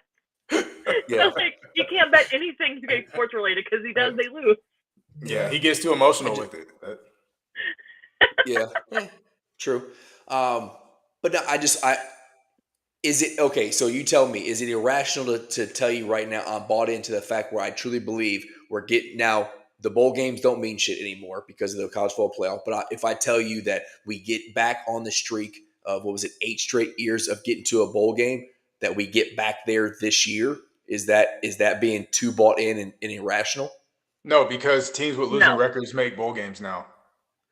Yeah. So, like, you can't bet anything to get sports related because he does, they lose. Yeah, he gets too emotional with it. Yeah. True. But no, is it okay? So you tell me, is it irrational to tell you right now I'm bought into the fact where I truly believe we're getting now the bowl games don't mean shit anymore because of the college football playoff. But if I tell you that we get back on the streak of 8 straight years of getting to a bowl game, that we get back there this year, is that being too bought in and irrational? No, because teams with losing No. records make bowl games now.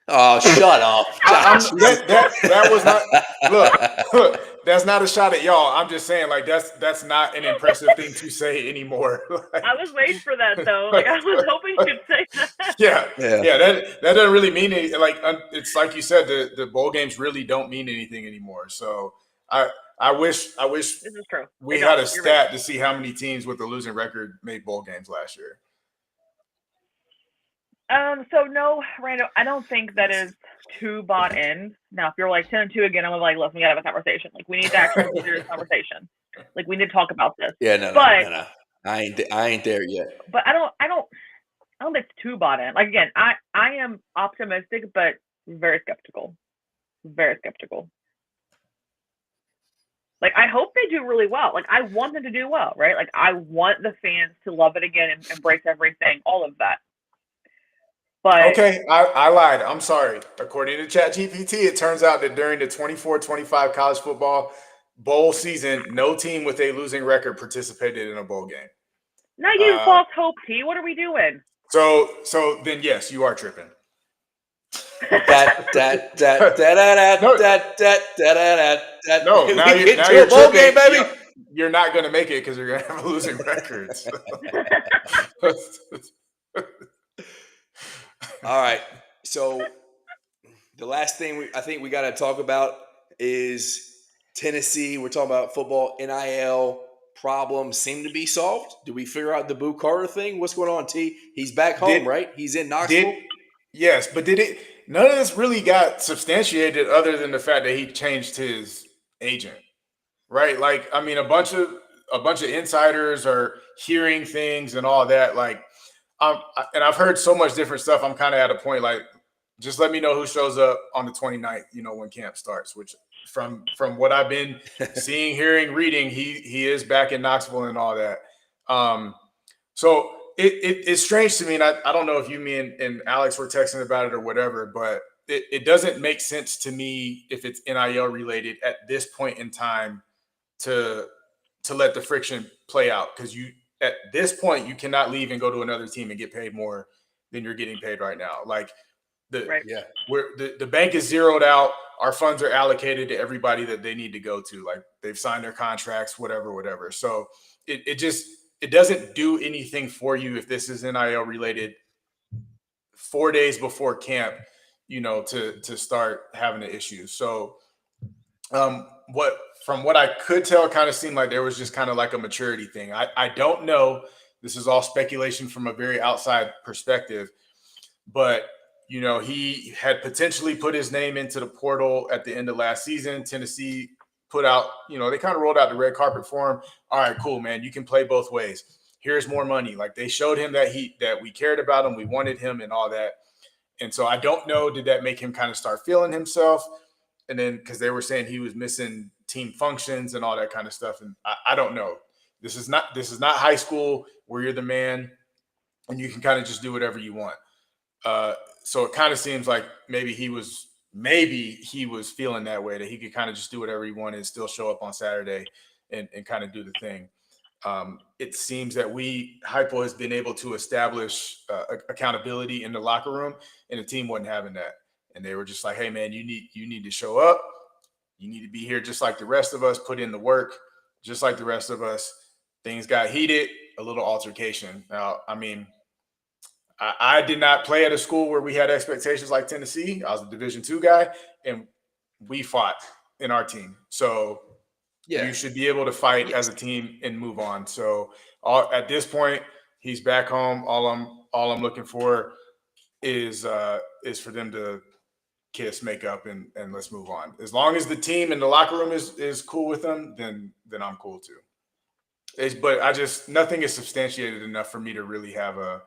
Oh, shut up! That was not look. That's not a shot at y'all. I'm just saying, like that's not an impressive thing to say anymore. Like, I was waiting for that, though. Like, I was hoping you'd say that. yeah. Yeah. That doesn't really mean anything. Like it's like you said, the bowl games really don't mean anything anymore. So I wish This is true. we They had don't. a You're stat right. to see how many teams with a losing record made bowl games last year. So no, Randall, I don't think that is too bought in. Now, if you're like 10-2 again, I'm like, listen, we gotta have a conversation. Like, we need to actually have a serious conversation. Like, we need to talk about this. Yeah, no. I ain't there yet. But I don't think it's too bought in. Like, again, I am optimistic, but very skeptical. Very skeptical. Like, I hope they do really well. Like, I want them to do well, right? Like, I want the fans to love it again and embrace everything, all of that. But Okay, I lied. I'm sorry. According to ChatGPT, it turns out that during the 24-25 college football bowl season, no team with a losing record participated in a bowl game. now you give false hope, T. What are we doing? So then yes, you are tripping. No, now you're bowl tripping. game, baby. You're not going to make it because you're going to have a losing record. So. All right. So the last thing I think we got to talk about is Tennessee. We're talking about football. NIL problems seem to be solved. Do we figure out the Boo Carter thing? What's going on, T? He's back home, right? He's in Knoxville. Yes, but none of this really got substantiated other than the fact that he changed his agent, right? Like, I mean, a bunch of insiders are hearing things and all that. Like, and I've heard so much different stuff. I'm kind of at a point like, just let me know who shows up on the 29th, when camp starts, which from what I've been seeing, hearing, reading, he is back in Knoxville and all that. So it's strange to me. And I don't know if me and Alex were texting about it or whatever, but it doesn't make sense to me if it's NIL related at this point in time to let the friction play out. Because at this point, you cannot leave and go to another team and get paid more than you're getting paid right now. Like the bank is zeroed out. Our funds are allocated to everybody that they need to go to. Like, they've signed their contracts, whatever. So it doesn't do anything for you if this is NIL related 4 days before camp, to start having the issue. So from what I could tell, it kind of seemed like there was just kind of like a maturity thing. I don't know. This is all speculation from a very outside perspective, but he had potentially put his name into the portal at the end of last season. Tennessee put out, they kind of rolled out the red carpet for him. All right, cool, man. You can play both ways. Here's more money. Like, they showed him that we cared about him. We wanted him and all that. And so I don't know, did that make him kind of start feeling himself? And then, because they were saying he was missing team functions and all that kind of stuff. And I don't know. This is not high school where you're the man and you can kind of just do whatever you want. So it kind of seems like maybe he was feeling that way, that he could kind of just do whatever he wanted and still show up on Saturday and kind of do the thing. It seems that Hypo has been able to establish accountability in the locker room, and the team wasn't having that. and they were just like, "Hey, man, you need to show up. You need to be here just like the rest of us. Put in the work, just like the rest of us." Things got heated, a little altercation. Now, I mean, I did not play at a school where we had expectations like Tennessee. I was a Division II guy, and we fought in our team. So Yeah. you should be able to fight Yes. as a team and move on. So at this point, he's back home. All I'm looking for is for them to kiss, make up, and let's move on. As long as the team and the locker room is cool with them, then I'm cool too. But nothing is substantiated enough for me to really have a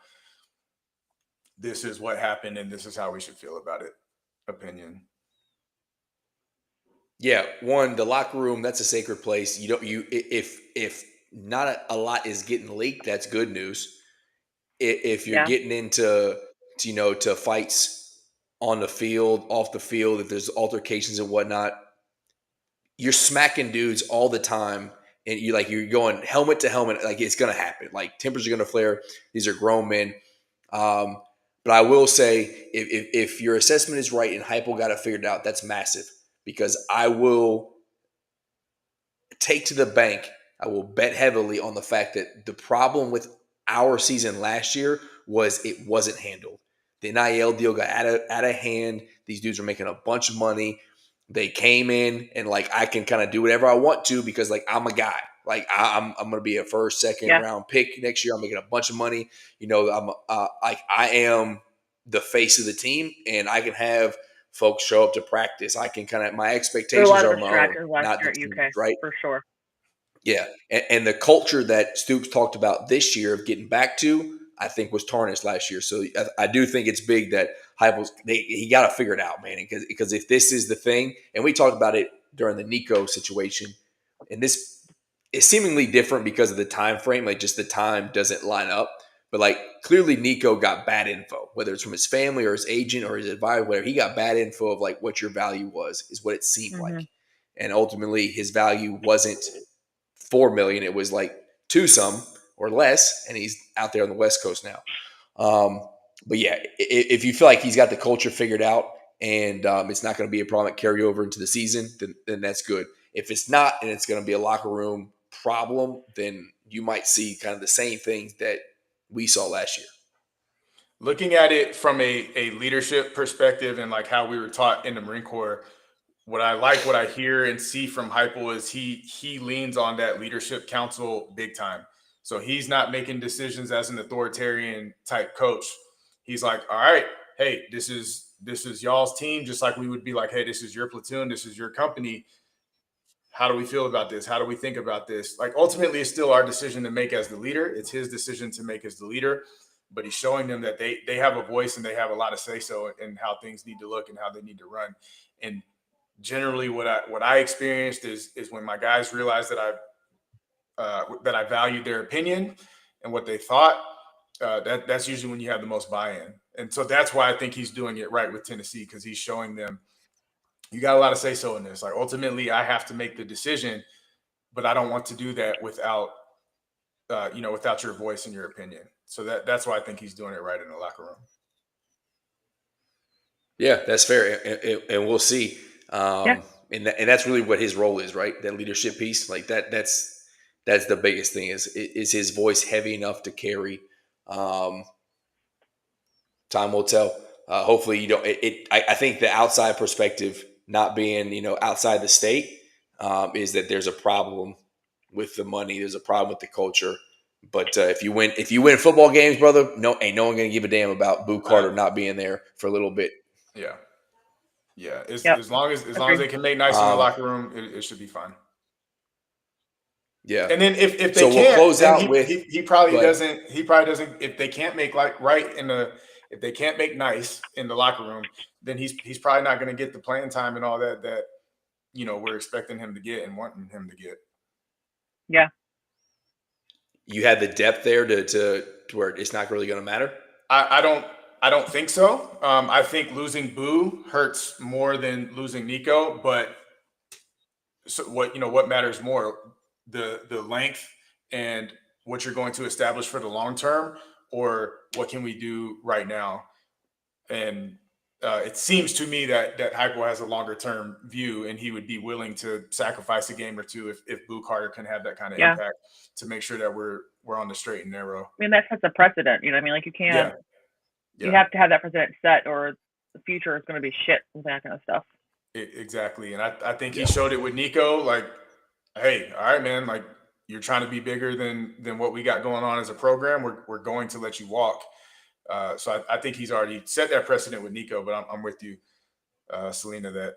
this is what happened and this is how we should feel about it opinion. Yeah, one, the locker room, that's a sacred place. If not a lot is getting leaked, that's good news. If you're Yeah. getting into to fights on the field, off the field, if there's altercations and whatnot, you're smacking dudes all the time, and you're going helmet to helmet, like it's gonna happen. Like tempers are gonna flare. These are grown men. But I will say, if your assessment is right and Heupel got it figured out, that's massive, because I will take to the bank. I will bet heavily on the fact that the problem with our season last year was it wasn't handled. The NIL deal got out of hand. These dudes are making a bunch of money. They came in and like I can kind of do whatever I want to because like I'm a guy. Like I'm going to be a first, second Yeah. round pick next year. I'm making a bunch of money. I'm like I am the face of the team, and I can have folks show up to practice. I can my There were a expectations lot of are my own, distractors last not year the at team, UK, right? for sure. Yeah, and the culture that Stoops talked about this year of getting back to, I think, was tarnished last year. So I do think it's big that he got to figure it out, man. Because if this is the thing, and we talked about it during the Nico situation, and this is seemingly different because of the time frame, like just the time doesn't line up. But like clearly, Nico got bad info, whether it's from his family or his agent or his advisor, whatever. He got bad info of like what your value was, is what it seemed Mm-hmm. like, and ultimately his value wasn't 4 million. It was like 2 some or less, and he's out there on the West Coast now. But yeah, if you feel like he's got the culture figured out and it's not going to be a problem that carry over into the season, then that's good. If it's not, and it's going to be a locker room problem, then you might see kind of the same things that we saw last year. Looking at it from a leadership perspective and like how we were taught in the Marine Corps, what I hear and see from Heupel is he leans on that leadership council big time. So he's not making decisions as an authoritarian type coach. He's like, all right, hey, this is y'all's team, just like we would be like, hey, this is your platoon, this is your company. How do we feel about this? How do we think about this? Like ultimately, it's still our decision to make as the leader. It's his decision to make as the leader. But he's showing them that they have a voice and they have a lot of say so in how things need to look and how they need to run. And generally what I experienced is when my guys realized that I valued their opinion and what they thought, that's usually when you have the most buy-in. And so that's why I think he's doing it right with Tennessee, because he's showing them you got a lot of say so in this. Like ultimately I have to make the decision, but I don't want to do that without without your voice and your opinion. So that's why I think he's doing it right in the locker room. Yeah, that's fair, and we'll see. And that's really what his role is, right? That leadership piece, like that's the biggest thing. Is his voice heavy enough to carry? Time will tell. Hopefully, you don't. I think the outside perspective, not being outside the state, is that there's a problem with the money. There's a problem with the culture. But if you win football games, brother, ain't no one gonna give a damn about Boo Carter not being there for a little bit. Yeah. Yeah. Yep. As long as they can make nice in the locker room, it should be fine. Yeah. And then if they so can't, we'll close then out with he probably doesn't if they can't make if they can't make nice in the locker room, then he's probably not going to get the playing time and all that we're expecting him to get and wanting him to get. Yeah. You had the depth there to where it's not really going to matter. I don't think so. I think losing Boo hurts more than losing Nico, but so what matters more, the length and what you're going to establish for the long term, or what can we do right now? And it seems to me that Heupel has a longer term view, and he would be willing to sacrifice a game or two if Boo Carter can have that kind of Yeah. impact to make sure that we're on the straight and narrow. I mean, that sets a precedent. You know what I mean? Like you can't. Yeah. You have to have that precedent set, or the future is going to be shit with that kind of stuff. Exactly, and I think he showed it with Nico. Like, hey, all right, man. Like, you're trying to be bigger than what we got going on as a program. We're going to let you walk. So I think he's already set that precedent with Nico. But I'm with you, Selena, that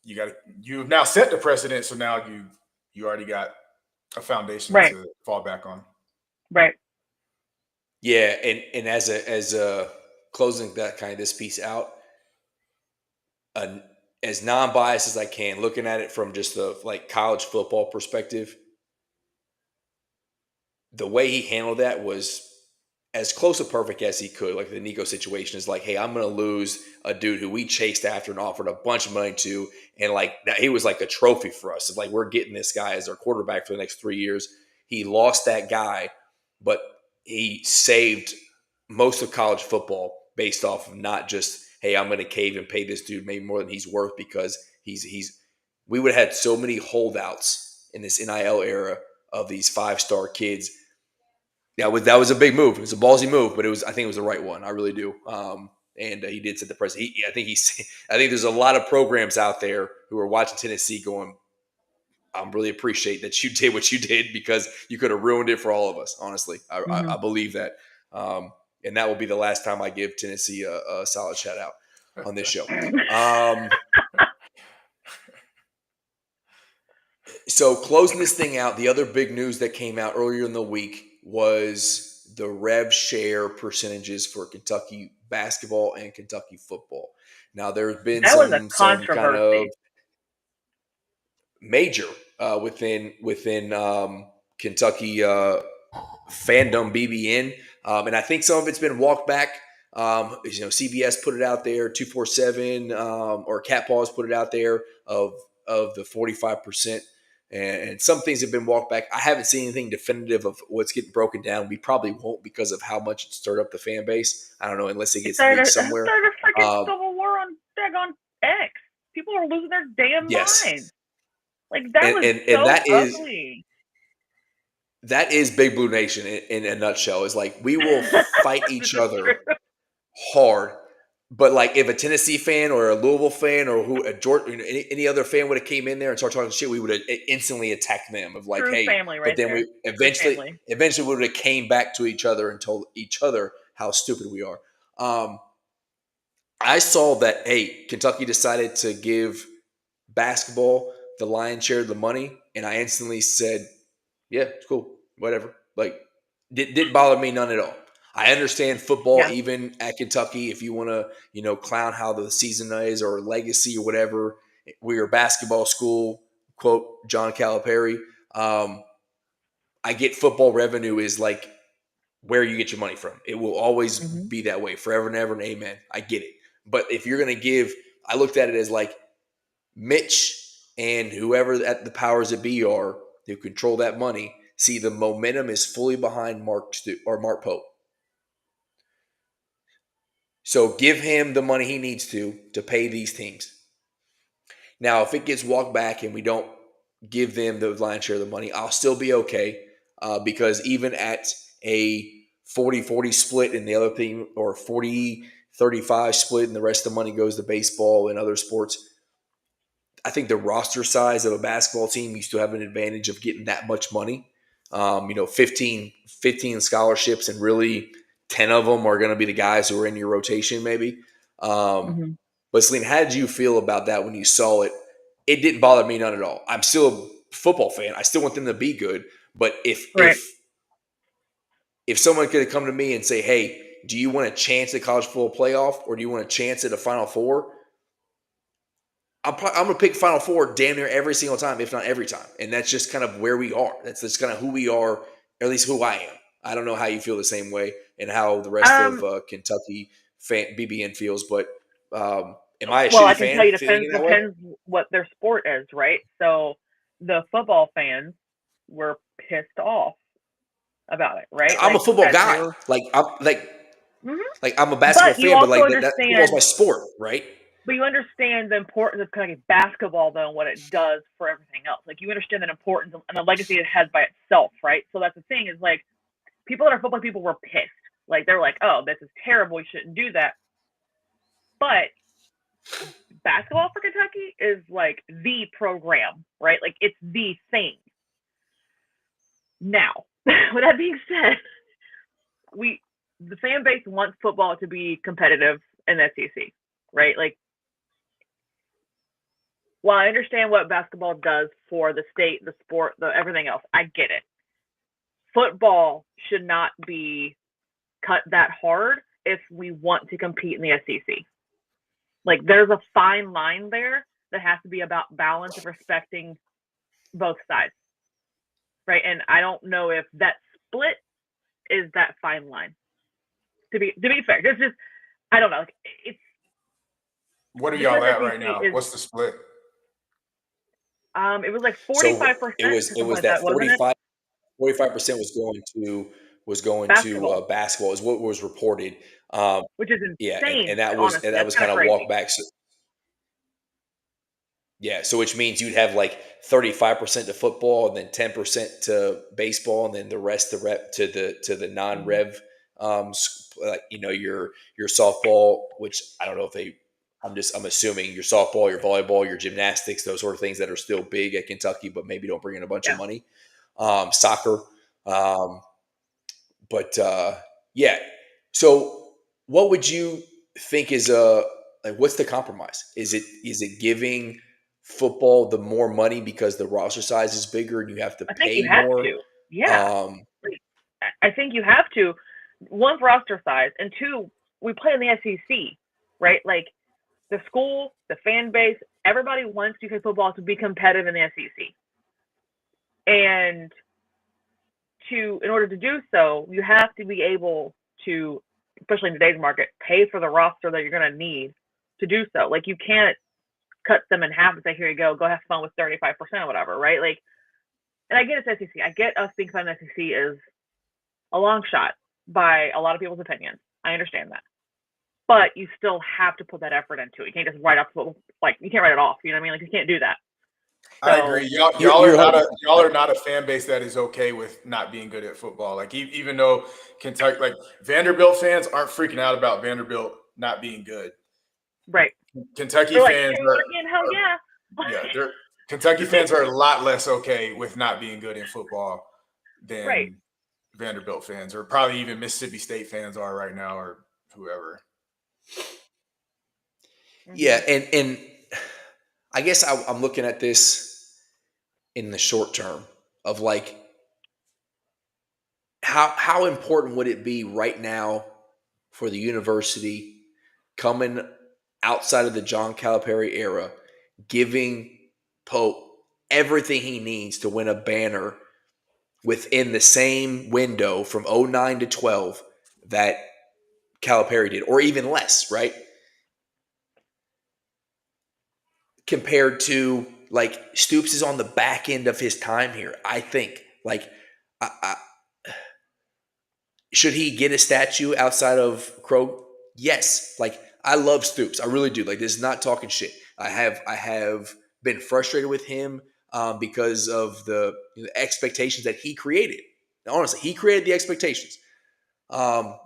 you've now set the precedent. So now you already got a foundation to fall back on. Right. Yeah, and as a closing that kind of this piece out, as non-biased as I can, looking at it from just the like college football perspective, the way he handled that was as close to perfect as he could. Like the Nico situation is like, hey, I'm going to lose a dude who we chased after and offered a bunch of money to, and like that, he was like a trophy for us. It's like we're getting this guy as our quarterback for the next 3 years. He lost that guy, but he saved most of college football based off of not just, hey, I'm going to cave and pay this dude maybe more than he's worth, because we would have had so many holdouts in this NIL era of these 5-star kids. That was a big move. It was a ballsy move, but I think it was the right one. I really do. And he did set the precedent. I think there's a lot of programs out there who are watching Tennessee going, I really appreciate that you did what you did, because you could have ruined it for all of us. Honestly, I believe that. And that will be the last time I give Tennessee a solid shout out on this show. So closing this thing out, the other big news that came out earlier in the week was the rev share percentages for Kentucky basketball and Kentucky football. Now there's been some kind of major within Kentucky fandom, BBN, and I think some of it's been walked back. CBS put it out there, 247 or Cat Paws put it out there of the 45%. And some things have been walked back. I haven't seen anything definitive of what's getting broken down. We probably won't, because of how much it stirred up the fan base. I don't know, unless it gets leaked somewhere. It started a freaking civil war on X. People are losing their damn minds. Like that was ugly. That is Big Blue Nation in a nutshell. Is like, we will fight each other hard. But like, if a Tennessee fan or a Louisville fan or any other fan would have came in there and started talking shit, we would have instantly attacked them. Of like, True hey, family, right? But then there. we eventually would have came back to each other and told each other how stupid we are. I saw that, hey, Kentucky decided to give basketball the lion's share of the money, and I instantly said, yeah, it's cool, whatever. Like, didn't bother me none at all. I understand football, even at Kentucky, if you want to, clown how the season is or legacy or whatever. We're a basketball school, quote John Calipari. I get football revenue is like where you get your money from. It will always be that way, forever and ever, and amen. I get it. But if you're going to give, I looked at it as like Mitch and whoever at the powers that be are who control that money. See, the momentum is fully behind Mark Pope. So give him the money he needs to pay these teams. Now, if it gets walked back and we don't give them the lion's share of the money, I'll still be okay, because even at a 40-40 split in the other team, or 40-35 split and the rest of the money goes to baseball and other sports, I think the roster size of a basketball team, you still have an advantage of getting that much money. 15 scholarships, and really 10 of them are going to be the guys who are in your rotation maybe. But Celine, how did you feel about that when you saw it? It didn't bother me none at all. I'm still a football fan. I still want them to be good. But if someone could have come to me and say, hey, do you want a chance at college football playoff, or do you want a chance at a Final Four? I'm going to pick Final Four damn near every single time, if not every time. And that's just kind of where we are. That's just kind of who we are, or at least who I am. I don't know how you feel the same way and how the rest of Kentucky BBN feels, but am I a shitty fan? Well, I can tell you, depends what their sport is, right? So the football fans were pissed off about it, right? I'm a football guy. Mhm. Like I'm a basketball But you fan, but also like that football's understand, my sport, right? but you understand the importance of kind of basketball though, and what it does for everything else. Like you understand that importance and the legacy it has by itself, right? So that's the thing is like people that are football people were pissed. Like they're like, oh, this is terrible. We shouldn't do that. But basketball for Kentucky is like the program, right? Like it's the thing. Now, with that being said, the fan base wants football to be competitive in the SEC, right? Like, while I understand what basketball does for the state, the sport, the everything else, I get it. Football should not be cut that hard if we want to compete in the SEC. Like, there's a fine line there that has to be about balance of respecting both sides, right? And I don't know if that split is that fine line. To be fair, it's just I don't know. Like, it's What are y'all because at SEC right now? is. What's the split? It was like So 45% it was something like that that, wasn't it? 45% was going to Basketball, basketball is what was reported. Um, which is yeah, insane. and Honestly, that that's was kind kind of of walk crazy. back. So, yeah, so which means you'd have like 35% to football, and then 10% to baseball, and then the rest the rep to the non-rev, like your softball, which I don't know if they. I'm assuming your softball, your volleyball, your gymnastics, those sort of things that are still big at Kentucky, but maybe don't bring in a bunch of Yeah, money. Soccer, um, but yeah. So, what would you think is like? What's the compromise? Is it giving football the more money because the roster size is bigger and you have to I think you pay have more? to. Yeah, Um, like, I think you have to. One, for roster size, and two, we play in the SEC, right? Like the school, the fan base, everybody wants UK football to be competitive in the SEC, and in order to do so, you have to be able to, especially in today's market, pay for the roster that you're going to need to do so. Like you can't cut them in half and say, here you go have fun with 35% or whatever, right? Like, and I get it's SEC. I get us being fun SEC is a long shot by a lot of people's opinions. I understand that. But you still have to put that effort into it. You can't just write off, like, you can't write it off. You know what I mean? Like, you can't do that. So, I agree. Y'all, you're y'all are you're not 100% a y'all right. are not a fan base that is okay with not being good at football. Like even though Kentucky, like Vanderbilt fans aren't freaking out about Vanderbilt not being good. right. Kentucky They're like, fans say are, it again, hell yeah. yeah, they're Kentucky fans are a lot less okay with not being good in football Right. than Vanderbilt fans, or probably even Mississippi State fans are right now, or whoever. Yeah, and I guess I'm looking at this in the short term of like how important would it be right now for the university coming outside of the John Calipari era, giving Pope everything he needs to win a banner within the same window from '09 to 12 that Calipari did, or even less, right? Compared to like Stoops is on the back end of his time here. I think like should he get a statue outside of Krog? Yes. Like I love Stoops. I really do. Like this is not talking shit. I have been frustrated with him because of the expectations that he created. Now, honestly, he created the expectations.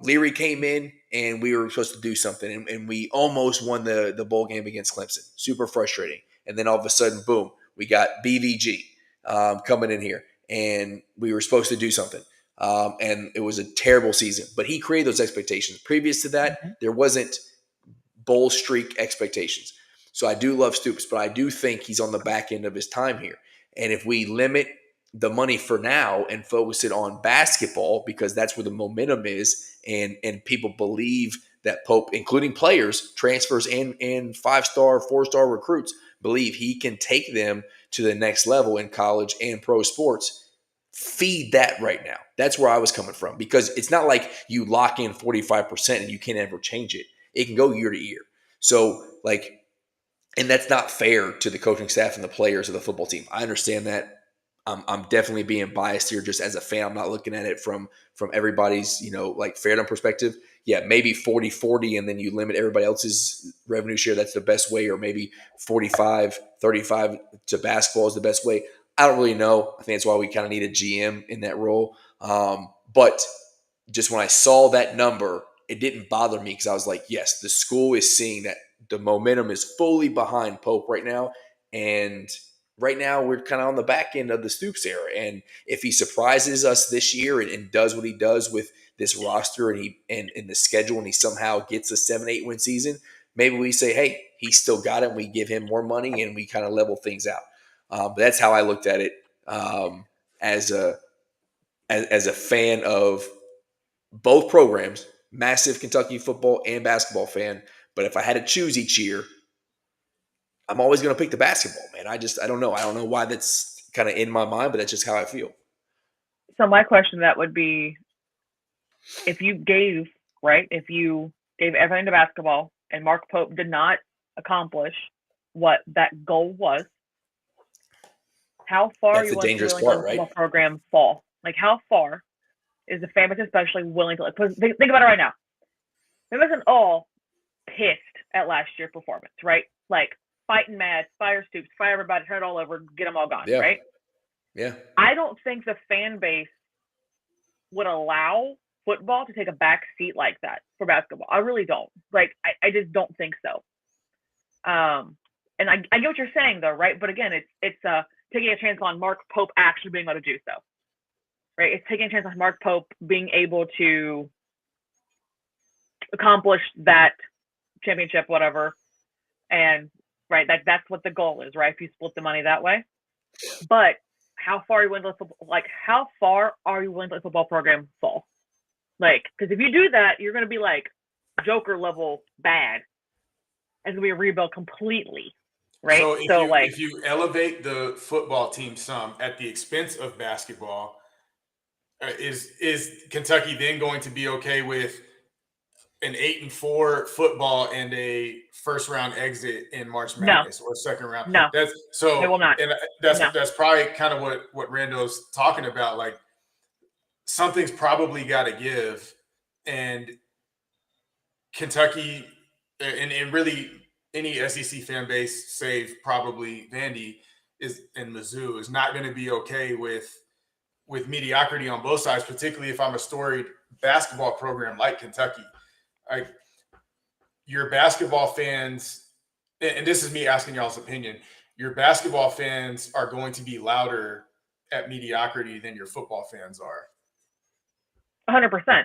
Leary came in and we were supposed to do something, and we almost won the bowl game against Clemson. Super frustrating. And then all of a sudden, boom, we got BVG coming in here, and we were supposed to do something. And it was a terrible season, but he created those expectations. Previous to that, there wasn't bowl streak expectations. So I do love Stoops, but I do think he's on the back end of his time here. And if we limit the money for now and focus it on basketball, because that's where the momentum is, and people believe that Pope, including players, transfers, and 5-star, 4-star recruits, believe he can take them to the next level in college and pro sports. Feed that right now. That's where I was coming from, because it's not like you lock in 45% and you can't ever change it. It can go year to year. So, like, and that's not fair to the coaching staff and the players of the football team. I understand that. I'm definitely being biased here, just as a fan. I'm not looking at it from everybody's like fandom perspective. maybe 40-40 and then you limit everybody else's revenue share. That's the best way. Or maybe 45-35 to basketball is the best way. I don't really know. I think that's why we kind of need a GM in that role. But just when I saw that number, it didn't bother me because I was like, yes, the school is seeing that the momentum is fully behind Pope right now. And right now we're kind of on the back end of the Stoops era. And if he surprises us this year and does what he does with this roster and the schedule, and he somehow gets a 7-8 win season, maybe we say, hey, he's still got it, and we give him more money and we kind of level things out. But that's how I looked at it as a fan of both programs, massive Kentucky football and basketball fan. But if I had to choose each year, I'm always going to pick the basketball, man. I don't know. I don't know why that's kind of in my mind, but that's just how I feel. So my question to that would be, if you gave everything to basketball and Mark Pope did not accomplish what that goal was, how far That's are you the dangerous willing part, to let right? the football program fall? Like, how far is the fan base especially willing to, like, think about it right now. They wasn't all pissed at last year's performance, right? Like, fighting mad, fire Stoops, fire everybody, turn it all over, get them all gone, Yeah. right? Yeah. I don't think the fan base would allow football to take a back seat like that for basketball. I really don't. Like, I just don't think so. And I get what you're saying, though, right? But again, it's taking a chance on Mark Pope actually being able to do so, right? It's taking a chance on Mark Pope being able to accomplish that championship, whatever. And right, that's what the goal is, right? If you split the money that way. But how far are you willing to let the football program fall? Like, because if you do that, you're going to be like Joker level bad. It's going to be a rebuild completely, right? So if you elevate the football team some at the expense of basketball, is Kentucky then going to be okay with an 8-4 football and a first round exit in March Madness or second round? No, That's so. they will not. And that's probably kind of what Rando's talking about. Like, something's probably got to give, and Kentucky and really any SEC fan base, save probably Vandy and Mizzou, is not going to be okay with mediocrity on both sides, particularly if I'm a storied basketball program like Kentucky. Like, your basketball fans, and this is me asking y'all's opinion, your basketball fans are going to be louder at mediocrity than your football fans are. 100%.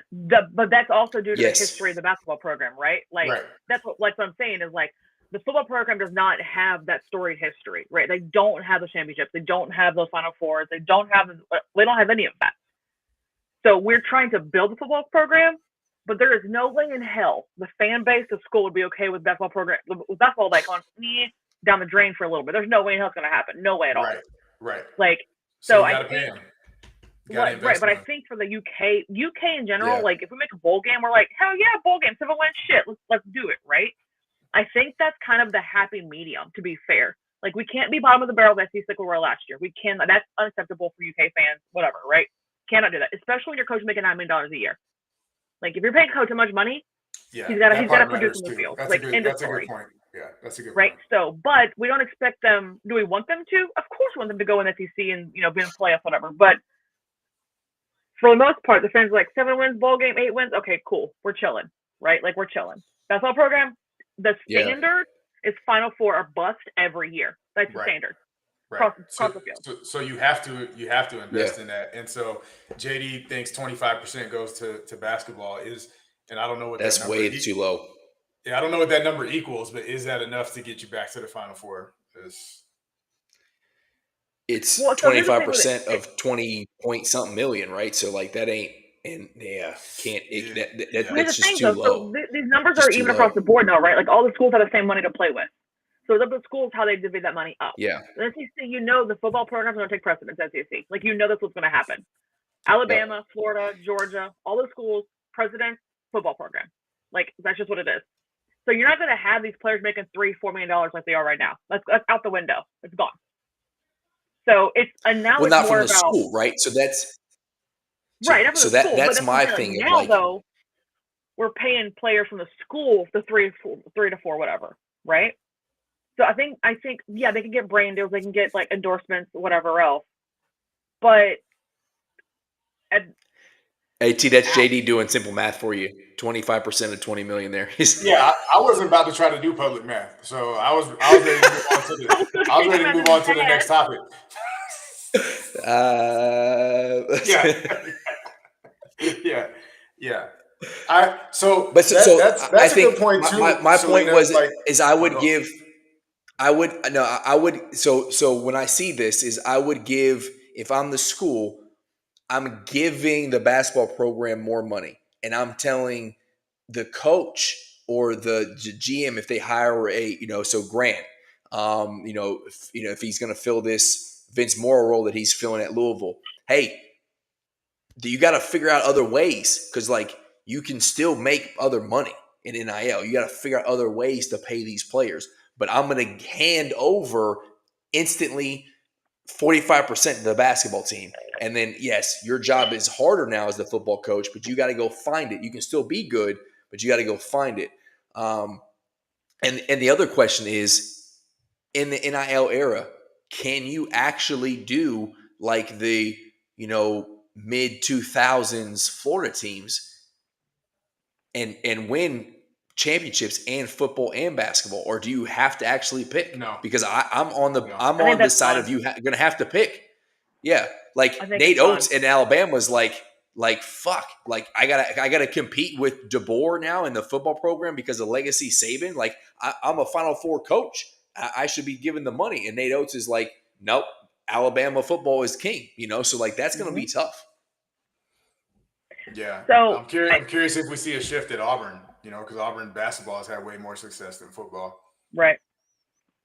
But that's also due to Yes. the history of the basketball program, right? Like, Right. that's what I'm saying is, like, the football program does not have that storied history, right? They don't have the championships. They don't have those Final Fours. They don't have any of that. So we're trying to build a football program, but there is no way in hell the fan base of school would be okay with basketball program, with basketball like on down the drain for a little bit. There's no way in hell it's going to happen. No way at all. Right. Like, So I you got to pay think- them. Right, but I think for the UK in general, Yeah. like, if we make a bowl game, we're like, hell yeah, bowl game, 7-win shit, let's do it, right? I think that's kind of the happy medium, to be fair. Like, we can't be bottom of the barrel of SEC like we were last year. We can. That's unacceptable for UK fans, whatever, right? Cannot do that, especially when your coach is making $9 million a year. Like, if you're paying a coach so much money, Yeah, he's got that to part produce matters in the too. field. That's Like, a end of good story. point. Yeah, that's a good Right. point. So, but we don't expect them. Do we want them to? Of course, we want them to go in SEC and be in the playoffs, whatever. But for the most part, the fans are like 7 wins, bowl game, 8 wins. Okay, cool. We're chilling, right? Like, we're chilling. Basketball program, the Yeah. standard is Final Four or bust every year. That's the Right. standard. Right. Across the field. So you have to invest in that. And so JD thinks 25% goes to basketball and I don't know what That's that number way too low. Yeah, I don't know what that number equals, but is that enough to get you back to the Final Four? It's Well, so here's the thing with 25% of 20 point something million, right? So like that ain't, and can't. Here's Here's That's the just thing, too though. low. So these numbers Just are too even low. across the board now, right? Like, all the schools have the same money to play with. So the schools, how they divvy that money up. Yeah. The SEC, the football programs are going to take precedence at SEC. Like, that's what's going to happen. Alabama, Florida, Georgia, all those schools, president, football program. Like, that's just what it is. So you're not going to have these players making $3-4 million like they are right now. That's out the window. It's gone. So now Well, it's not more from the about school, right? So that's right. Not from so the school, that's but my what I'm thing saying, of, now, like, though, we're paying players from the school the 3 to 4, whatever, right? So I think yeah, they can get brand deals, they can get like endorsements, whatever else. But Hey, T, that's JD doing simple math for you. 25% of 20 million there. Yeah, I wasn't about to try to do public math, so I was ready to move on to the next topic. Yeah. That's a good point too. My point was like, is I would so when I see this is I would give, if I'm the school, I'm giving the basketball program more money, and I'm telling the coach or the GM, if they hire so Grant, if he's going to fill this Vince Morrow role that he's filling at Louisville, hey, you got to figure out other ways, because like you can still make other money in NIL. You got to figure out other ways to pay these players. But I'm going to hand over instantly 45% to the basketball team. And then, yes, your job is harder now as the football coach, but you got to go find it. You can still be good, but you got to go find it. And the other question is, in the NIL era, can you actually do like the, mid 2000s Florida teams and win championships and football and basketball, or do you have to actually pick? No, because I'm on the side of you're gonna have to pick. Yeah, like Nate Oates in Alabama was like fuck, like I gotta compete with DeBoer now in the football program because of legacy Saban. Like I'm a Final Four coach, I should be given the money, and Nate Oates is like, nope, Alabama football is king. So like that's gonna be tough. Yeah. So I'm curious if we see a shift at Auburn, because Auburn basketball has had way more success than football. Right.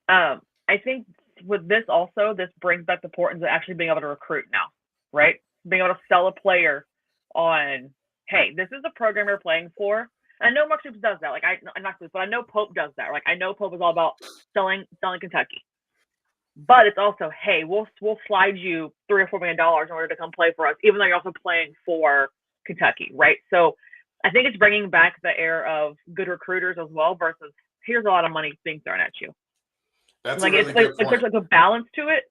I think with this also, this brings back the importance of actually being able to recruit now, right? Being able to sell a player on, hey, this is the program you're playing for. And I know Mark Stoops does that. Like but I know Pope does that. Like I know Pope is all about selling Kentucky. But it's also, hey, we'll slide you $3 or $4 million in order to come play for us, even though you're also playing for Kentucky, right? So I think it's bringing back the air of good recruiters as well versus here's a lot of money being thrown at you. That's like, a really good point. There's like a balance to it.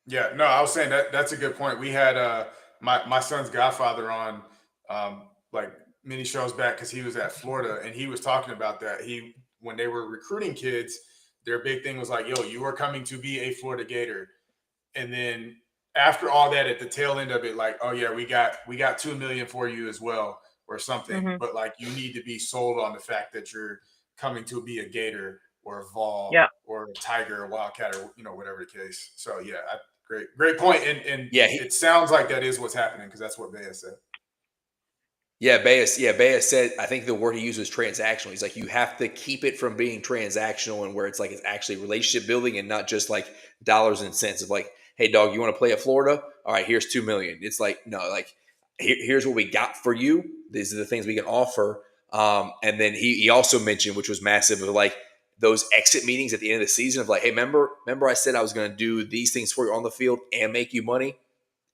Yeah, no, I was saying that's a good point. We had my son's godfather on like many shows back because he was at Florida, and he was talking about that. When they were recruiting kids, their big thing was like, yo, you are coming to be a Florida Gator. And then after all that, at the tail end of it, like, oh yeah, we got $2 million for you as well or something. Mm-hmm. But like, you need to be sold on the fact that you're coming to be a Gator or a Vol or a Tiger or Wildcat or, whatever the case. So yeah, great point. And it sounds like that is what's happening because that's what Baez said. Baez said, I think the word he used was transactional. He's like, you have to keep it from being transactional and where it's like it's actually relationship building and not just like dollars and cents of like, hey, dog, you want to play at Florida? All right, here's $2 million. It's like, no, like here's what we got for you. These are the things we can offer. And then he also mentioned, which was massive, of like those exit meetings at the end of the season of like, hey, remember I said I was going to do these things for you on the field and make you money?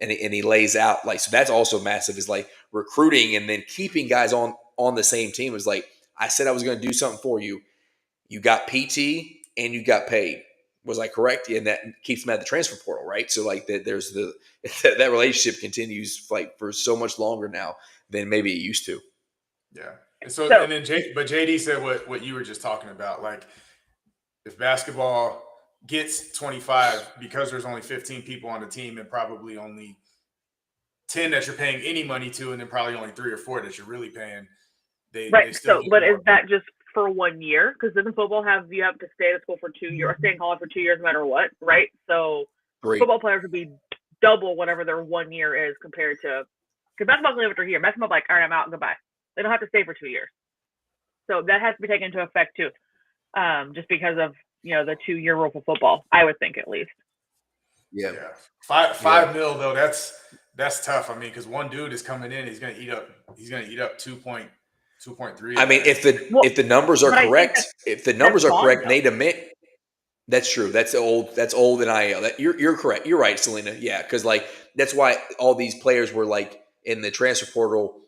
And he lays out like, so that's also massive, is like recruiting and then keeping guys on the same team. Is like, I said I was going to do something for you. You got PT and you got paid. Was I correct? And that keeps them at the transfer portal, right? So like there's that relationship continues like for so much longer now than maybe it used to. Yeah. And then JD said what you were just talking about. Like if basketball gets 25 because there's only 15 people on the team and probably only 10 that you're paying any money to, and then probably only 3 or 4 that you're really paying. They still but is that just for 1 year? Because doesn't football you have to stay at school for 2 years or stay in college for 2 years no matter what, right? So football players would be double whatever their 1 year is compared to, because basketball's only after a year. Basketball's like, all right, I'm out and goodbye. They don't have to stay for 2 years. So that has to be taken into effect too, just because of the 2-year rule for football, I would think at least. Yeah. $5 million though, that's tough. I mean, because one dude is coming in, he's gonna eat up 2.3. I mean, if the numbers are correct, they admit that's true. That's old NIL. That you're correct. You're right, Selena. Yeah, because like that's why all these players were like in the transfer portal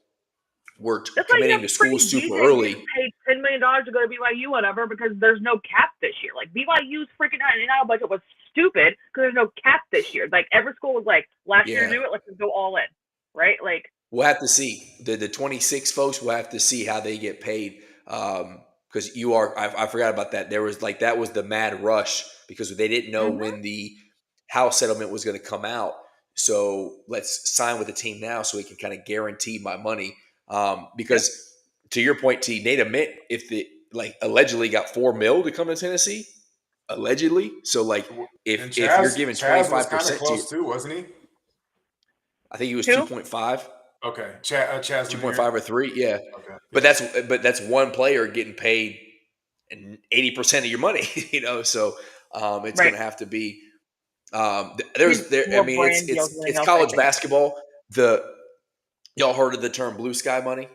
were That's why you committing have to school freaking super DJ early. getting paid $10 million to go to BYU, whatever, because there's no cap this year. Like BYU's freaking NIL budget was stupid because there's no cap this year. Like every school was like, last year to do it, let's just go all in, right? Like we'll have to see the 26 folks. We'll have to see how they get paid. Because I forgot about that. There was like that was the mad rush because they didn't know when the house settlement was going to come out. So let's sign with the team now so we can kind of guarantee my money. Because to your point, T, Nate Ament, if the like allegedly got $4 million to come to Tennessee, allegedly. So like if you're giving 25% close too, wasn't he? I think he was 2.5. Okay, Chaz 2.5 or 3, yeah. Okay, but that's one player getting paid 80% of your money, So it's going to have to be. It's college basketball. Y'all heard of the term blue sky money,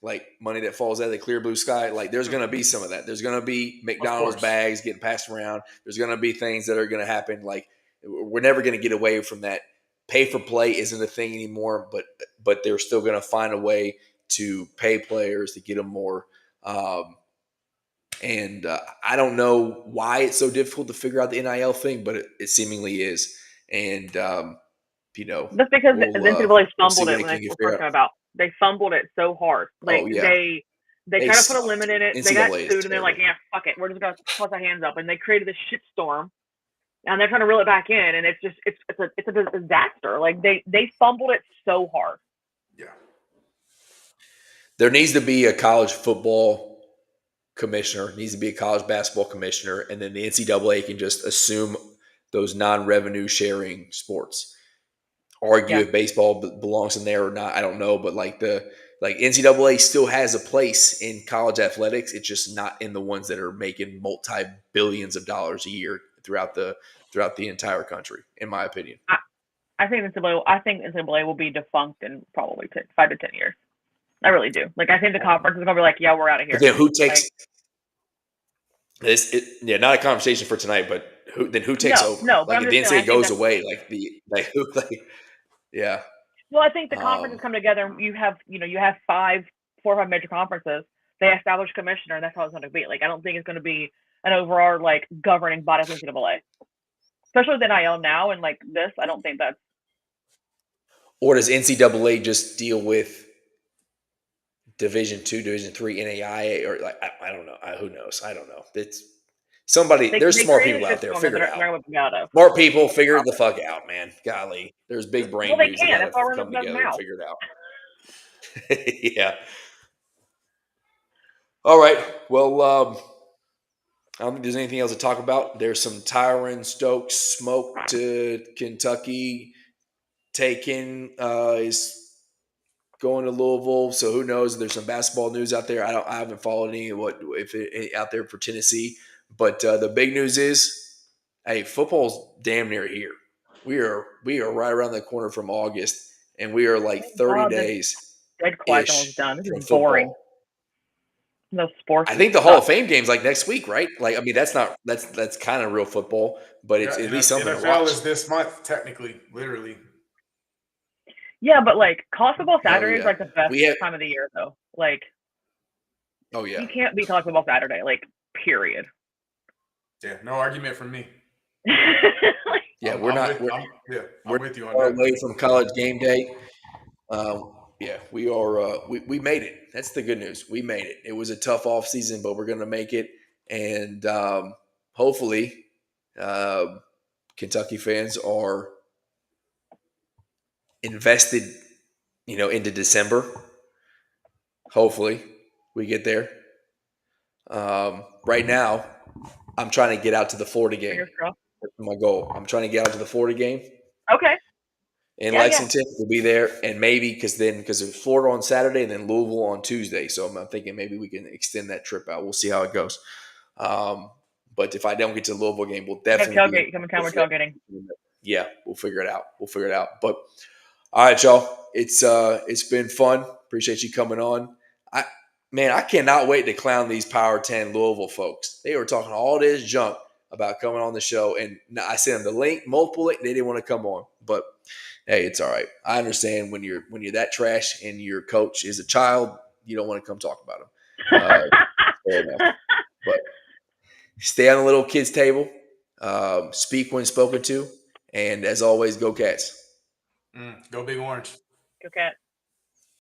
like money that falls out of the clear blue sky. Like there's going to be some of that. There's going to be McDonald's bags getting passed around. There's going to be things that are going to happen. Like we're never going to get away from that. Pay for play isn't a thing anymore, but they're still going to find a way to pay players to get them more. And I don't know why it's so difficult to figure out the NIL thing, but it seemingly is. And that's because the NCAA fumbled it when they were talking about. They fumbled it so hard. Like they kind of put a limit in it. NCAA they got sued, and they're like, "Yeah, fuck it, we're just gonna toss our hands up." And they created this shitstorm. And they're trying to reel it back in, and it's a disaster. Like they fumbled it so hard. Yeah. There needs to be a college football commissioner, needs to be a college basketball commissioner, and then the NCAA can just assume those non-revenue sharing sports. Argue if baseball belongs in there or not, I don't know, but like NCAA still has a place in college athletics. It's just not in the ones that are making multi-billions of dollars a year throughout the entire country, in my opinion. I think NCAA will be defunct in probably 5 to 10 years. I really do. Like I think the conference is going to be like, yeah, we're out of here. But then who takes this? Not a conversation for tonight. But who takes over? No, like if the NCAA goes away, yeah. Well, I think the conferences come together. And you have 4 or 5 major conferences. They establish a commissioner, and that's how it's going to be. Like I don't think it's going to be an overall like governing body of NCAA, especially with NIL now and like this. I don't think that's. Or does NCAA just deal with Division II, Division III, NAIA, or like I don't know. Who knows? I don't know. It's somebody. There's smart people out there. Figure it out. Smart people figure the fuck out, man. Golly, there's big brain dudes that gotta come together and figure it out. Yeah. All right. Well, I don't think there's anything else to talk about. There's some Tyron Stokes smoke to Kentucky taken is going to Louisville. So who knows? There's some basketball news out there. I haven't followed any of out there for Tennessee. But the big news is, hey, football's damn near here. We are right around the corner from August, and we are like 30 days. Dead quiet, almost done. This is boring. No sports. I think the Hall of Fame game's like next week, right? Like, I mean, that's kind of real football, but it's at least something to watch. NFL is this month, technically, literally. Yeah, but like college football Saturday is like the best time of the year, though. Like, you can't beat college football Saturday, like, period. Yeah, no argument from me. Yeah, we're with you on that. Away from college game day. Yeah, we are. We made it. That's the good news. We made it. It was a tough off season, but we're going to make it. And hopefully, Kentucky fans are invested, into December. Hopefully, we get there. Right now, I'm trying to get out to the Florida game. That's my goal. I'm trying to get out to the Florida game. Okay. In Lexington, we'll be there, and maybe because it's Florida on Saturday and then Louisville on Tuesday. So I'm thinking maybe we can extend that trip out. We'll see how it goes. But if I don't get to the Louisville game, we'll definitely come in town. We're tailgating. Yeah, we'll figure it out. But all right, y'all, it's been fun. Appreciate you coming on. I cannot wait to clown these Power 10 Louisville folks. They were talking all this junk about coming on the show. And I sent them the link, multiple link. They didn't want to come on, but hey, it's all right. I understand when you're that trash and your coach is a child, you don't want to come talk about him. Fair enough. But stay on the little kids' table. Speak when spoken to. And as always, go Cats. Go Big Orange. Go Cat.